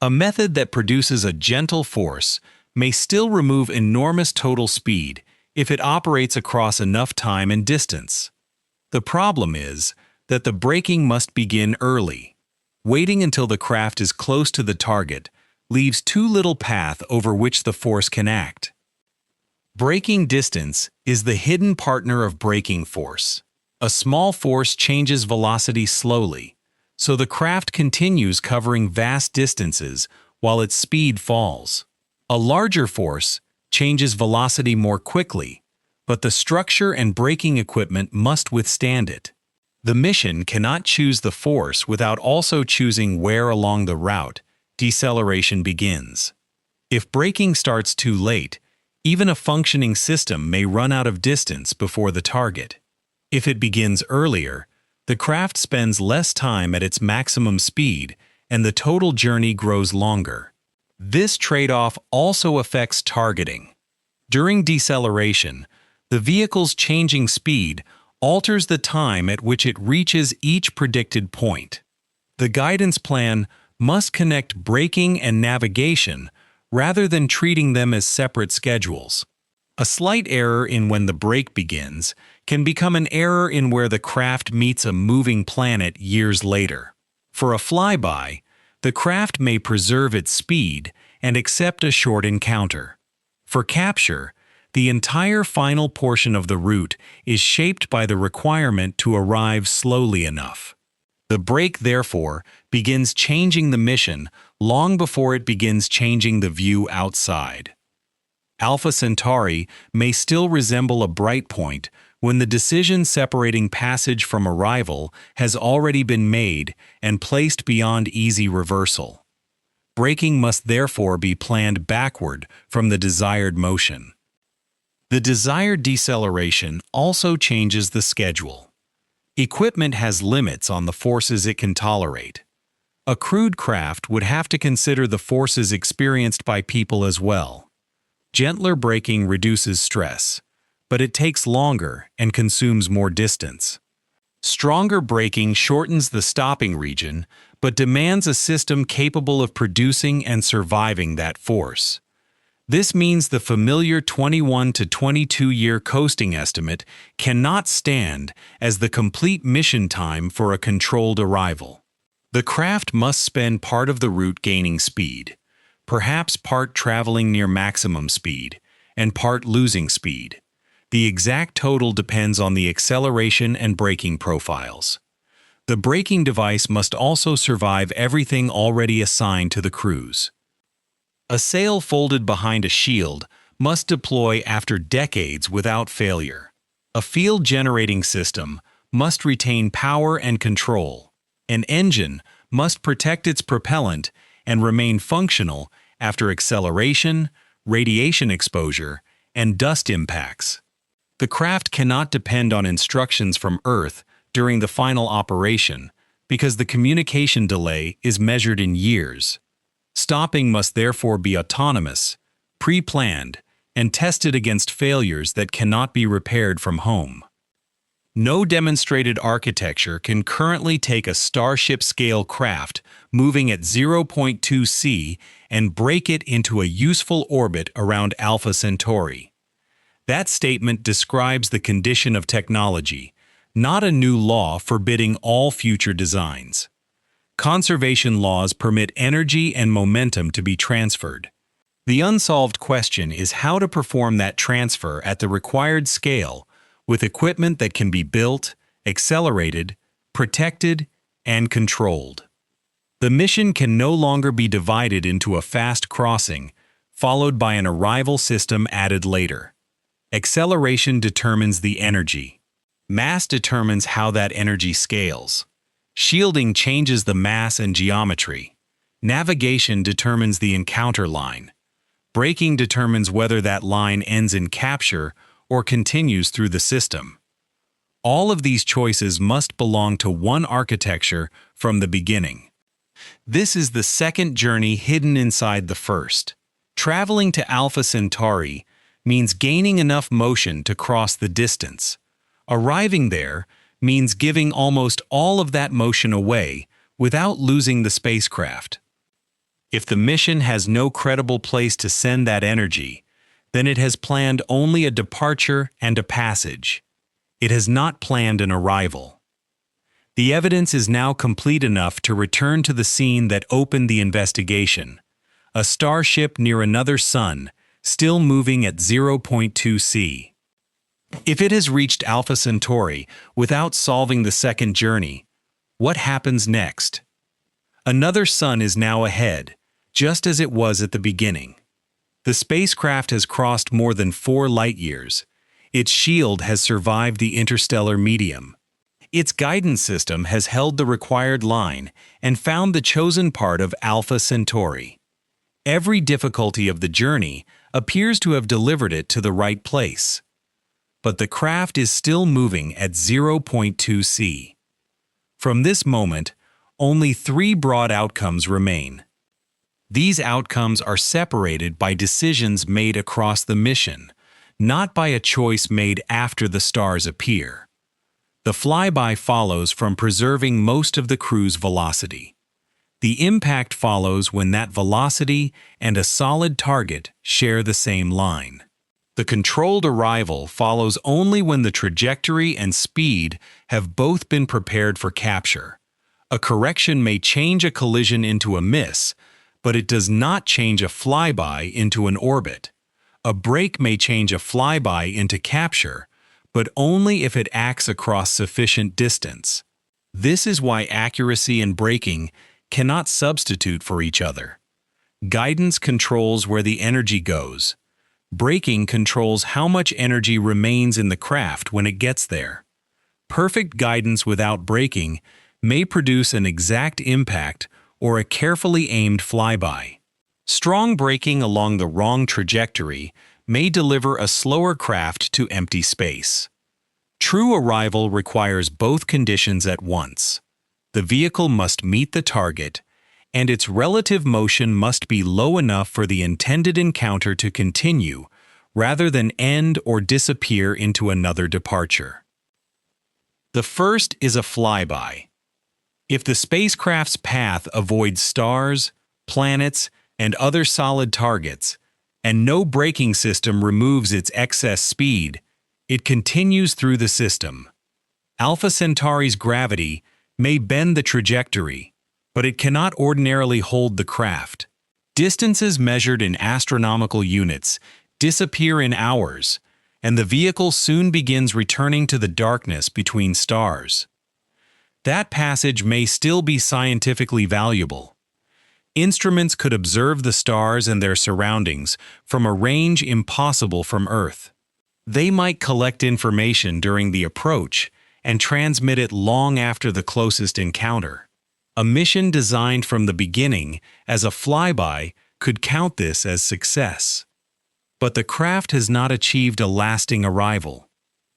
A method that produces a gentle force may still remove enormous total speed if it operates across enough time and distance. The problem is that the braking must begin early. Waiting until the craft is close to the target leaves too little path over which the force can act. Braking distance is the hidden partner of braking force. A small force changes velocity slowly, so the craft continues covering vast distances while its speed falls. A larger force changes velocity more quickly, but the structure and braking equipment must withstand it. The mission cannot choose the force without also choosing where along the route deceleration begins. If braking starts too late, even a functioning system may run out of distance before the target. If it begins earlier, the craft spends less time at its maximum speed and the total journey grows longer. This trade-off also affects targeting. During deceleration, the vehicle's changing speed alters the time at which it reaches each predicted point. The guidance plan must connect braking and navigation rather than treating them as separate schedules. A slight error in when the brake begins can become an error in where the craft meets a moving planet years later. For a flyby, the craft may preserve its speed and accept a short encounter. For capture, the entire final portion of the route is shaped by the requirement to arrive slowly enough. The brake, therefore, begins changing the mission long before it begins changing the view outside. Alpha Centauri may still resemble a bright point when the decision separating passage from arrival has already been made and placed beyond easy reversal. Braking must therefore be planned backward from the desired motion. The desired deceleration also changes the schedule. Equipment has limits on the forces it can tolerate. A crewed craft would have to consider the forces experienced by people as well. Gentler braking reduces stress, but it takes longer and consumes more distance. Stronger braking shortens the stopping region, but demands a system capable of producing and surviving that force. This means the familiar 21 to 22-year coasting estimate cannot stand as the complete mission time for a controlled arrival. The craft must spend part of the route gaining speed, perhaps part traveling near maximum speed, and part losing speed. The exact total depends on the acceleration and braking profiles. The braking device must also survive everything already assigned to the crews. A sail folded behind a shield must deploy after decades without failure. A field generating system must retain power and control. An engine must protect its propellant and remain functional after acceleration, radiation exposure, and dust impacts. The craft cannot depend on instructions from Earth during the final operation because the communication delay is measured in years. Stopping must therefore be autonomous, pre-planned, and tested against failures that cannot be repaired from home. No demonstrated architecture can currently take a Starship-scale craft moving at 0.2 c and break it into a useful orbit around Alpha Centauri. That statement describes the condition of technology, not a new law forbidding all future designs. Conservation laws permit energy and momentum to be transferred. The unsolved question is how to perform that transfer at the required scale with equipment that can be built, accelerated, protected, and controlled. The mission can no longer be divided into a fast crossing, followed by an arrival system added later. Acceleration determines the energy. Mass determines how that energy scales. Shielding changes the mass and geometry. Navigation determines the encounter line. Braking determines whether that line ends in capture or continues through the system. All of these choices must belong to one architecture from the beginning. This is the second journey hidden inside the first. Traveling to Alpha Centauri means gaining enough motion to cross the distance. Arriving there means giving almost all of that motion away without losing the spacecraft. If the mission has no credible place to send that energy, then it has planned only a departure and a passage. It has not planned an arrival. The evidence is now complete enough to return to the scene that opened the investigation, a starship near another sun, still moving at 0.2 c. If it has reached Alpha Centauri without solving the second journey, what happens next? Another sun is now ahead, just as it was at the beginning. The spacecraft has crossed more than 4 light-years. Its shield has survived the interstellar medium. Its guidance system has held the required line and found the chosen part of Alpha Centauri. Every difficulty of the journey appears to have delivered it to the right place. But the craft is still moving at 0.2 c. From this moment, only 3 broad outcomes remain. These outcomes are separated by decisions made across the mission, not by a choice made after the stars appear. The flyby follows from preserving most of the crew's velocity. The impact follows when that velocity and a solid target share the same line. The controlled arrival follows only when the trajectory and speed have both been prepared for capture. A correction may change a collision into a miss, but it does not change a flyby into an orbit. A brake may change a flyby into capture, but only if it acts across sufficient distance. This is why accuracy and braking cannot substitute for each other. Guidance controls where the energy goes. Braking controls how much energy remains in the craft when it gets there. Perfect guidance without braking may produce an exact impact or a carefully aimed flyby. Strong braking along the wrong trajectory may deliver a slower craft to empty space. True arrival requires both conditions at once. The vehicle must meet the target, and its relative motion must be low enough for the intended encounter to continue, rather than end or disappear into another departure. The first is a flyby. If the spacecraft's path avoids stars, planets, and other solid targets, and no braking system removes its excess speed, it continues through the system. Alpha Centauri's gravity may bend the trajectory, but it cannot ordinarily hold the craft. Distances measured in astronomical units disappear in hours, and the vehicle soon begins returning to the darkness between stars. That passage may still be scientifically valuable. Instruments could observe the stars and their surroundings from a range impossible from Earth. They might collect information during the approach and transmit it long after the closest encounter. A mission designed from the beginning as a flyby could count this as success. But the craft has not achieved a lasting arrival.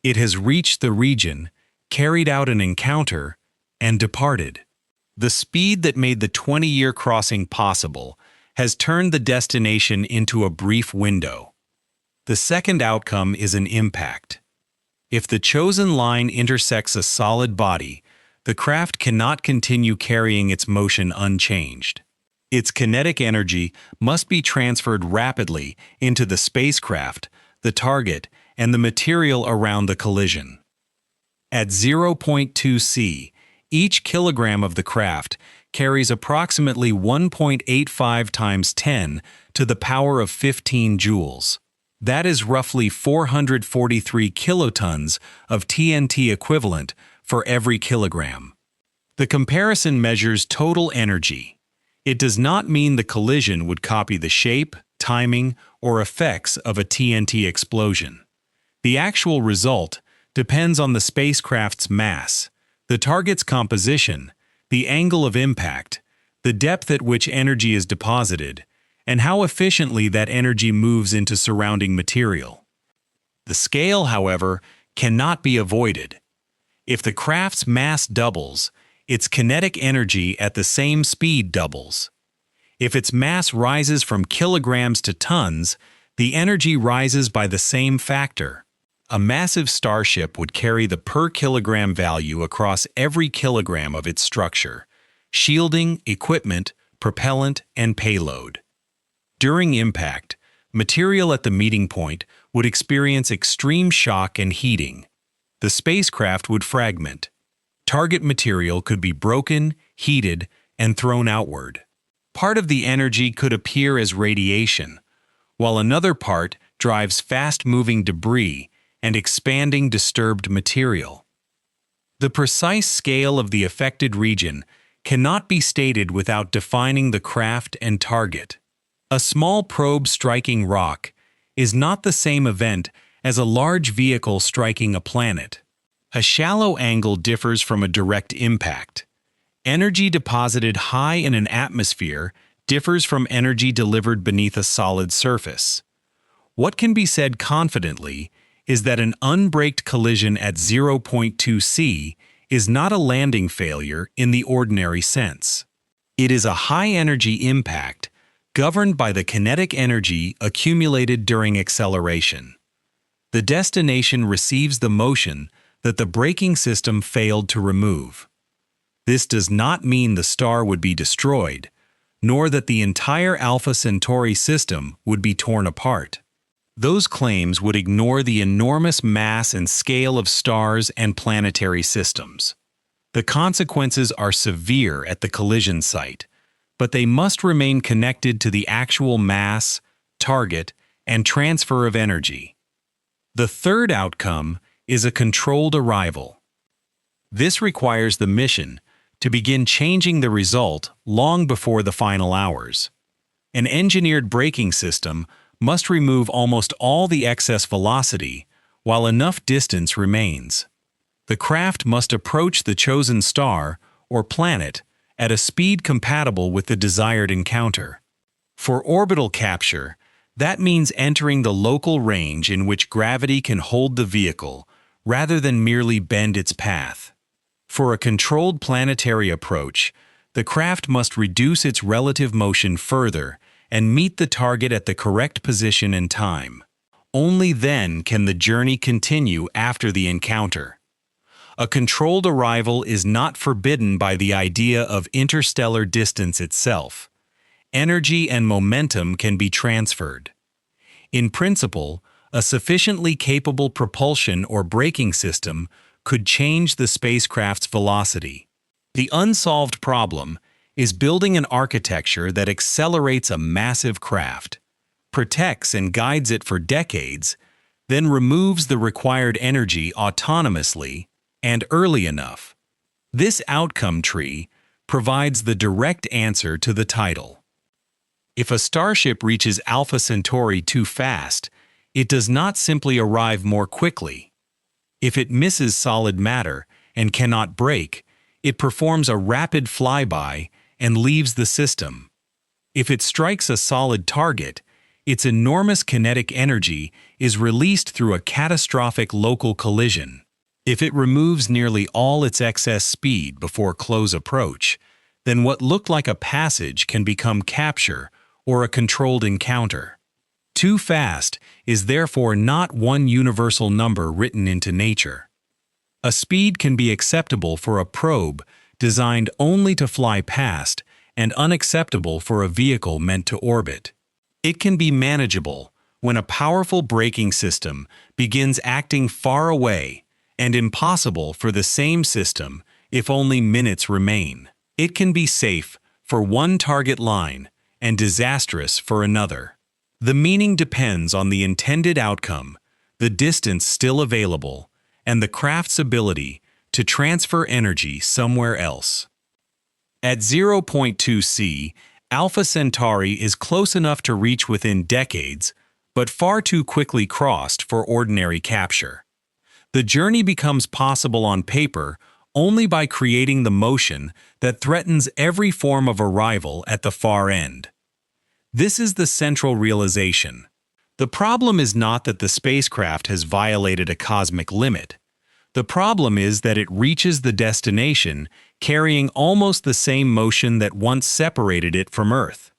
It has reached the region, carried out an encounter, and departed. The speed that made the 20-year crossing possible has turned the destination into a brief window. The second outcome is an impact. If the chosen line intersects a solid body, the craft cannot continue carrying its motion unchanged. Its kinetic energy must be transferred rapidly into the spacecraft, the target, and the material around the collision. At 0.2 c, each kilogram of the craft carries approximately 1.85 times 10 to the power of 15 joules. That is roughly 443 kilotons of TNT equivalent for every kilogram. The comparison measures total energy. It does not mean the collision would copy the shape, timing, or effects of a TNT explosion. The actual result depends on the spacecraft's mass, the target's composition, the angle of impact, the depth at which energy is deposited, and how efficiently that energy moves into surrounding material. The scale, however, cannot be avoided. If the craft's mass doubles, its kinetic energy at the same speed doubles. If its mass rises from kilograms to tons, the energy rises by the same factor. A massive starship would carry the per kilogram value across every kilogram of its structure: shielding, equipment, propellant, and payload. During impact, material at the meeting point would experience extreme shock and heating. The spacecraft would fragment. Target material could be broken, heated, and thrown outward. Part of the energy could appear as radiation, while another part drives fast-moving debris and expanding disturbed material. The precise scale of the affected region cannot be stated without defining the craft and target. A small probe striking rock is not the same event as a large vehicle striking a planet. A shallow angle differs from a direct impact. Energy deposited high in an atmosphere differs from energy delivered beneath a solid surface. What can be said confidently is that an unbraked collision at 0.2 C is not a landing failure in the ordinary sense. It is a high-energy impact governed by the kinetic energy accumulated during acceleration. The destination receives the motion that the braking system failed to remove. This does not mean the star would be destroyed, nor that the entire Alpha Centauri system would be torn apart. Those claims would ignore the enormous mass and scale of stars and planetary systems. The consequences are severe at the collision site, but they must remain connected to the actual mass, target, and transfer of energy. The third outcome is a controlled arrival. This requires the mission to begin changing the result long before the final hours. An engineered braking system must remove almost all the excess velocity while enough distance remains. The craft must approach the chosen star or planet at a speed compatible with the desired encounter. For orbital capture, that means entering the local range in which gravity can hold the vehicle rather than merely bend its path. For a controlled planetary approach, the craft must reduce its relative motion further and meet the target at the correct position and time. Only then can the journey continue after the encounter. A controlled arrival is not forbidden by the idea of interstellar distance itself. Energy and momentum can be transferred. In principle, a sufficiently capable propulsion or braking system could change the spacecraft's velocity. The unsolved problem is building an architecture that accelerates a massive craft, protects and guides it for decades, then removes the required energy autonomously and early enough. This outcome tree provides the direct answer to the title. If a starship reaches Alpha Centauri too fast, it does not simply arrive more quickly. If it misses solid matter and cannot brake, it performs a rapid flyby and leaves the system. If it strikes a solid target, its enormous kinetic energy is released through a catastrophic local collision. If it removes nearly all its excess speed before close approach, then what looked like a passage can become capture or a controlled encounter. Too fast is therefore not one universal number written into nature. A speed can be acceptable for a probe designed only to fly past and unacceptable for a vehicle meant to orbit. It can be manageable when a powerful braking system begins acting far away and impossible for the same system if only minutes remain. It can be safe for one target line and disastrous for another. The meaning depends on the intended outcome, the distance still available, and the craft's ability to transfer energy somewhere else. At 0.2 C, Alpha Centauri is close enough to reach within decades, but far too quickly crossed for ordinary capture. The journey becomes possible on paper only by creating the motion that threatens every form of arrival at the far end. This is the central realization. The problem is not that the spacecraft has violated a cosmic limit. The problem is that it reaches the destination carrying almost the same motion that once separated it from Earth.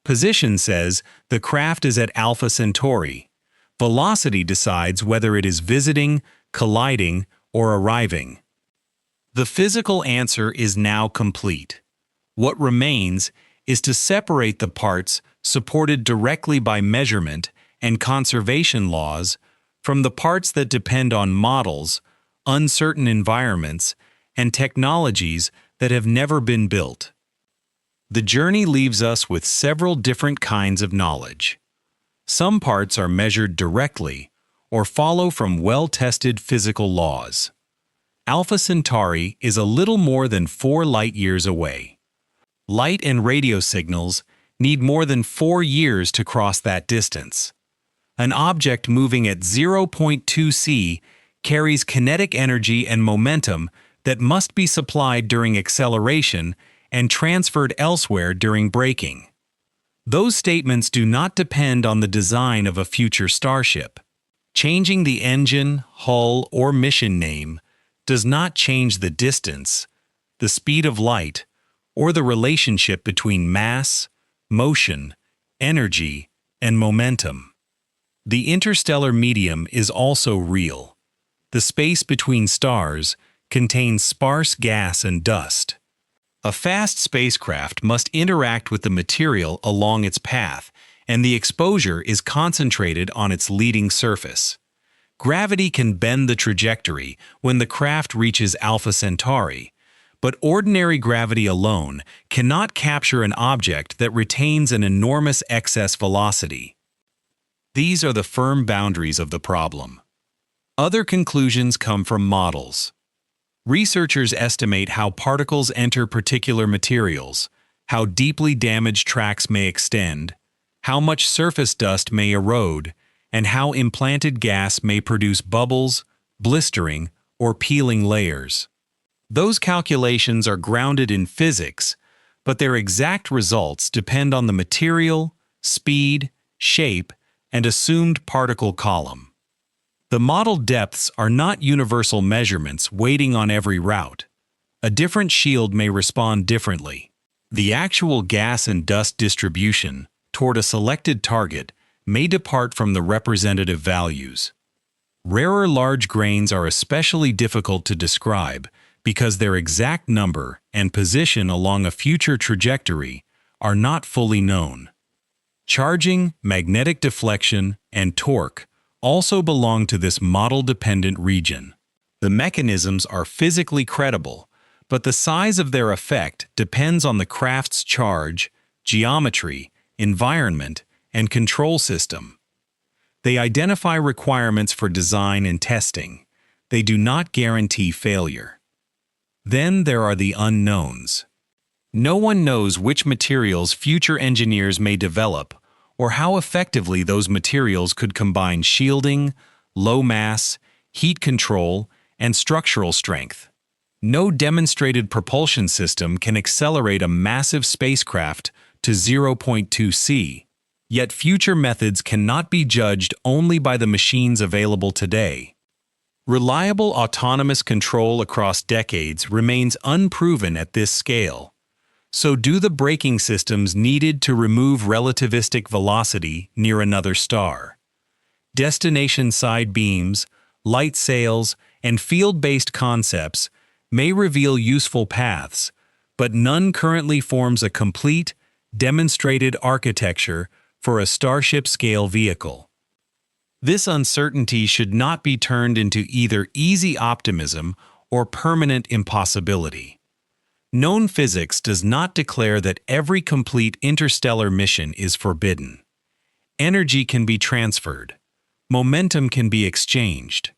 Position says the craft is at Alpha Centauri. Velocity decides whether it is visiting, colliding, or arriving. The physical answer is now complete. What remains is to separate the parts supported directly by measurement and conservation laws from the parts that depend on models, uncertain environments, and technologies that have never been built. The journey leaves us with several different kinds of knowledge. Some parts are measured directly or follow from well-tested physical laws. Alpha Centauri is a little more than 4 light-years away. Light and radio signals need more than 4 years to cross that distance. An object moving at 0.2 c carries kinetic energy and momentum that must be supplied during acceleration and transferred elsewhere during braking. Those statements do not depend on the design of a future starship. Changing the engine, hull, or mission name does not change the distance, the speed of light, or the relationship between mass, motion, energy, and momentum. The interstellar medium is also real. The space between stars contains sparse gas and dust. A fast spacecraft must interact with the material along its path, and the exposure is concentrated on its leading surface. Gravity can bend the trajectory when the craft reaches Alpha Centauri, but ordinary gravity alone cannot capture an object that retains an enormous excess velocity. These are the firm boundaries of the problem. Other conclusions come from models. Researchers estimate how particles enter particular materials, how deeply damaged tracks may extend, how much surface dust may erode, and how implanted gas may produce bubbles, blistering, or peeling layers. Those calculations are grounded in physics, but their exact results depend on the material, speed, shape, and assumed particle column. The model depths are not universal measurements waiting on every route. A different shield may respond differently. The actual gas and dust distribution toward a selected target may depart from the representative values. Rarer large grains are especially difficult to describe because their exact number and position along a future trajectory are not fully known. Charging, magnetic deflection, and torque also belong to this model-dependent region. The mechanisms are physically credible, but the size of their effect depends on the craft's charge, geometry, environment, and control system. They identify requirements for design and testing. They do not guarantee failure. Then there are the unknowns. No one knows which materials future engineers may develop or how effectively those materials could combine shielding, low mass, heat control, and structural strength. No demonstrated propulsion system can accelerate a massive spacecraft to 0.2 c, yet future methods cannot be judged only by the machines available today. Reliable autonomous control across decades remains unproven at this scale. So do the braking systems needed to remove relativistic velocity near another star. Destination side beams, light sails, and field-based concepts may reveal useful paths, but none currently forms a complete, demonstrated architecture for a Starship-scale vehicle. This uncertainty should not be turned into either easy optimism or permanent impossibility. Known physics does not declare that every complete interstellar mission is forbidden. Energy can be transferred. Momentum can be exchanged.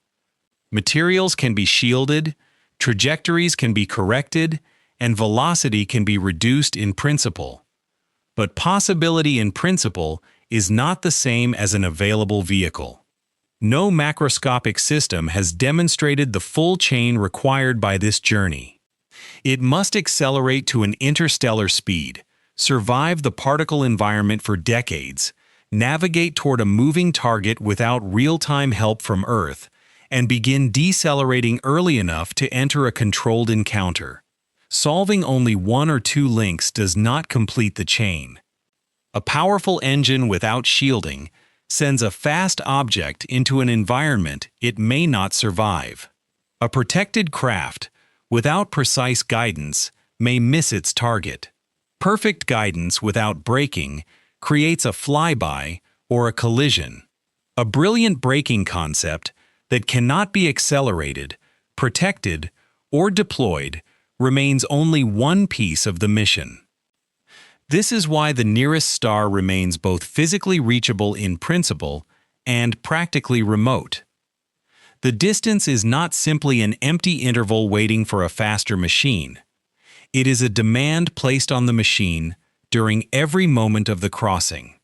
Materials can be shielded, trajectories can be corrected, and velocity can be reduced in principle. But possibility in principle is not the same as an available vehicle. No macroscopic system has demonstrated the full chain required by this journey. It must accelerate to an interstellar speed, survive the particle environment for decades, navigate toward a moving target without real-time help from Earth, and begin decelerating early enough to enter a controlled encounter. Solving only 1 or 2 links does not complete the chain. A powerful engine without shielding sends a fast object into an environment it may not survive. A protected craft, without precise guidance, may miss its target. Perfect guidance without braking creates a flyby or a collision. A brilliant braking concept that cannot be accelerated, protected, or deployed remains only one piece of the mission. This is why the nearest star remains both physically reachable in principle and practically remote. The distance is not simply an empty interval waiting for a faster machine. It is a demand placed on the machine during every moment of the crossing.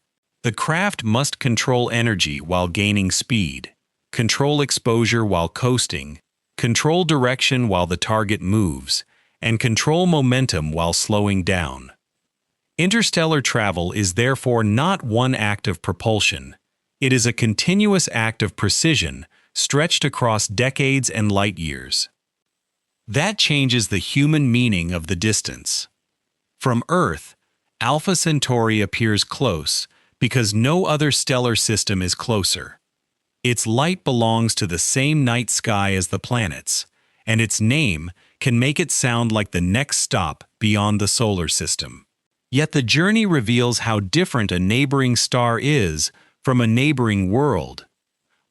The craft must control energy while gaining speed, control exposure while coasting, control direction while the target moves, and control momentum while slowing down. Interstellar travel is therefore not one act of propulsion. It is a continuous act of precision stretched across decades and light years. That changes the human meaning of the distance. From Earth, Alpha Centauri appears close because no other stellar system is closer. Its light belongs to the same night sky as the planets, and its name can make it sound like the next stop beyond the solar system. Yet the journey reveals how different a neighboring star is from a neighboring world.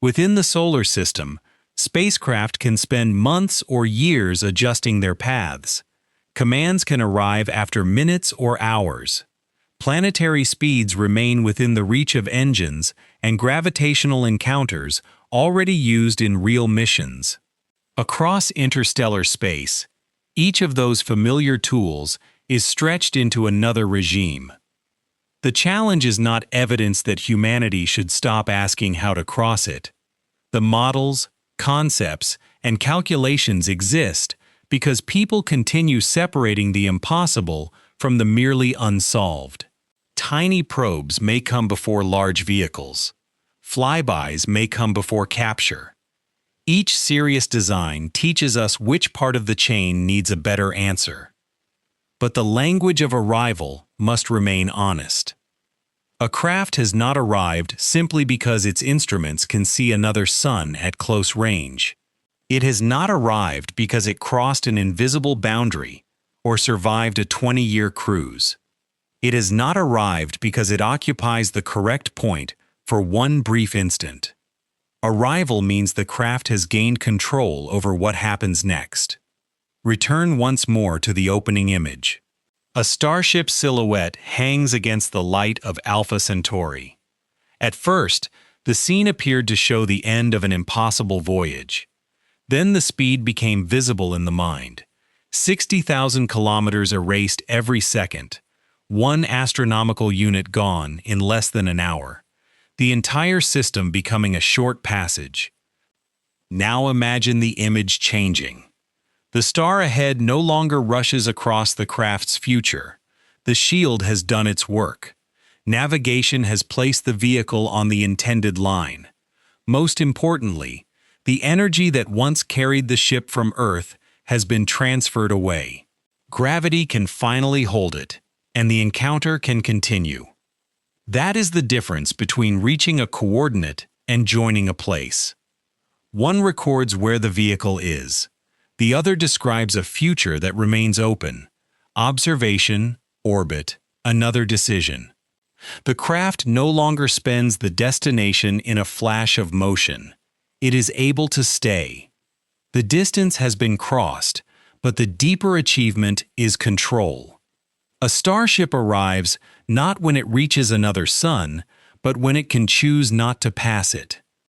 Within the solar system, spacecraft can spend months or years adjusting their paths. Commands can arrive after minutes or hours. Planetary speeds remain within the reach of engines and gravitational encounters already used in real missions. Across interstellar space, each of those familiar tools is stretched into another regime. The challenge is not evidence that humanity should stop asking how to cross it. The models, concepts, and calculations exist because people continue separating the impossible from the merely unsolved. Tiny probes may come before large vehicles. Flybys may come before capture. Each serious design teaches us which part of the chain needs a better answer. But the language of arrival must remain honest. A craft has not arrived simply because its instruments can see another sun at close range. It has not arrived because it crossed an invisible boundary or survived a 20-year cruise. It has not arrived because it occupies the correct point for one brief instant. Arrival means the craft has gained control over what happens next. Return once more to the opening image. A starship silhouette hangs against the light of Alpha Centauri. At first, the scene appeared to show the end of an impossible voyage. Then the speed became visible in the mind. 60,000 kilometers erased every second. One astronomical unit gone in less than an hour. The entire system becoming a short passage. Now imagine the image changing. The star ahead no longer rushes across the craft's future. The shield has done its work. Navigation has placed the vehicle on the intended line. Most importantly, the energy that once carried the ship from Earth has been transferred away. Gravity can finally hold it, and the encounter can continue. That is the difference between reaching a coordinate and joining a place. One records where the vehicle is. The other describes a future that remains open. Observation, orbit, another decision. The craft no longer spends the destination in a flash of motion. It is able to stay. The distance has been crossed, but the deeper achievement is control. A starship arrives not when it reaches another sun, but when it can choose not to pass it.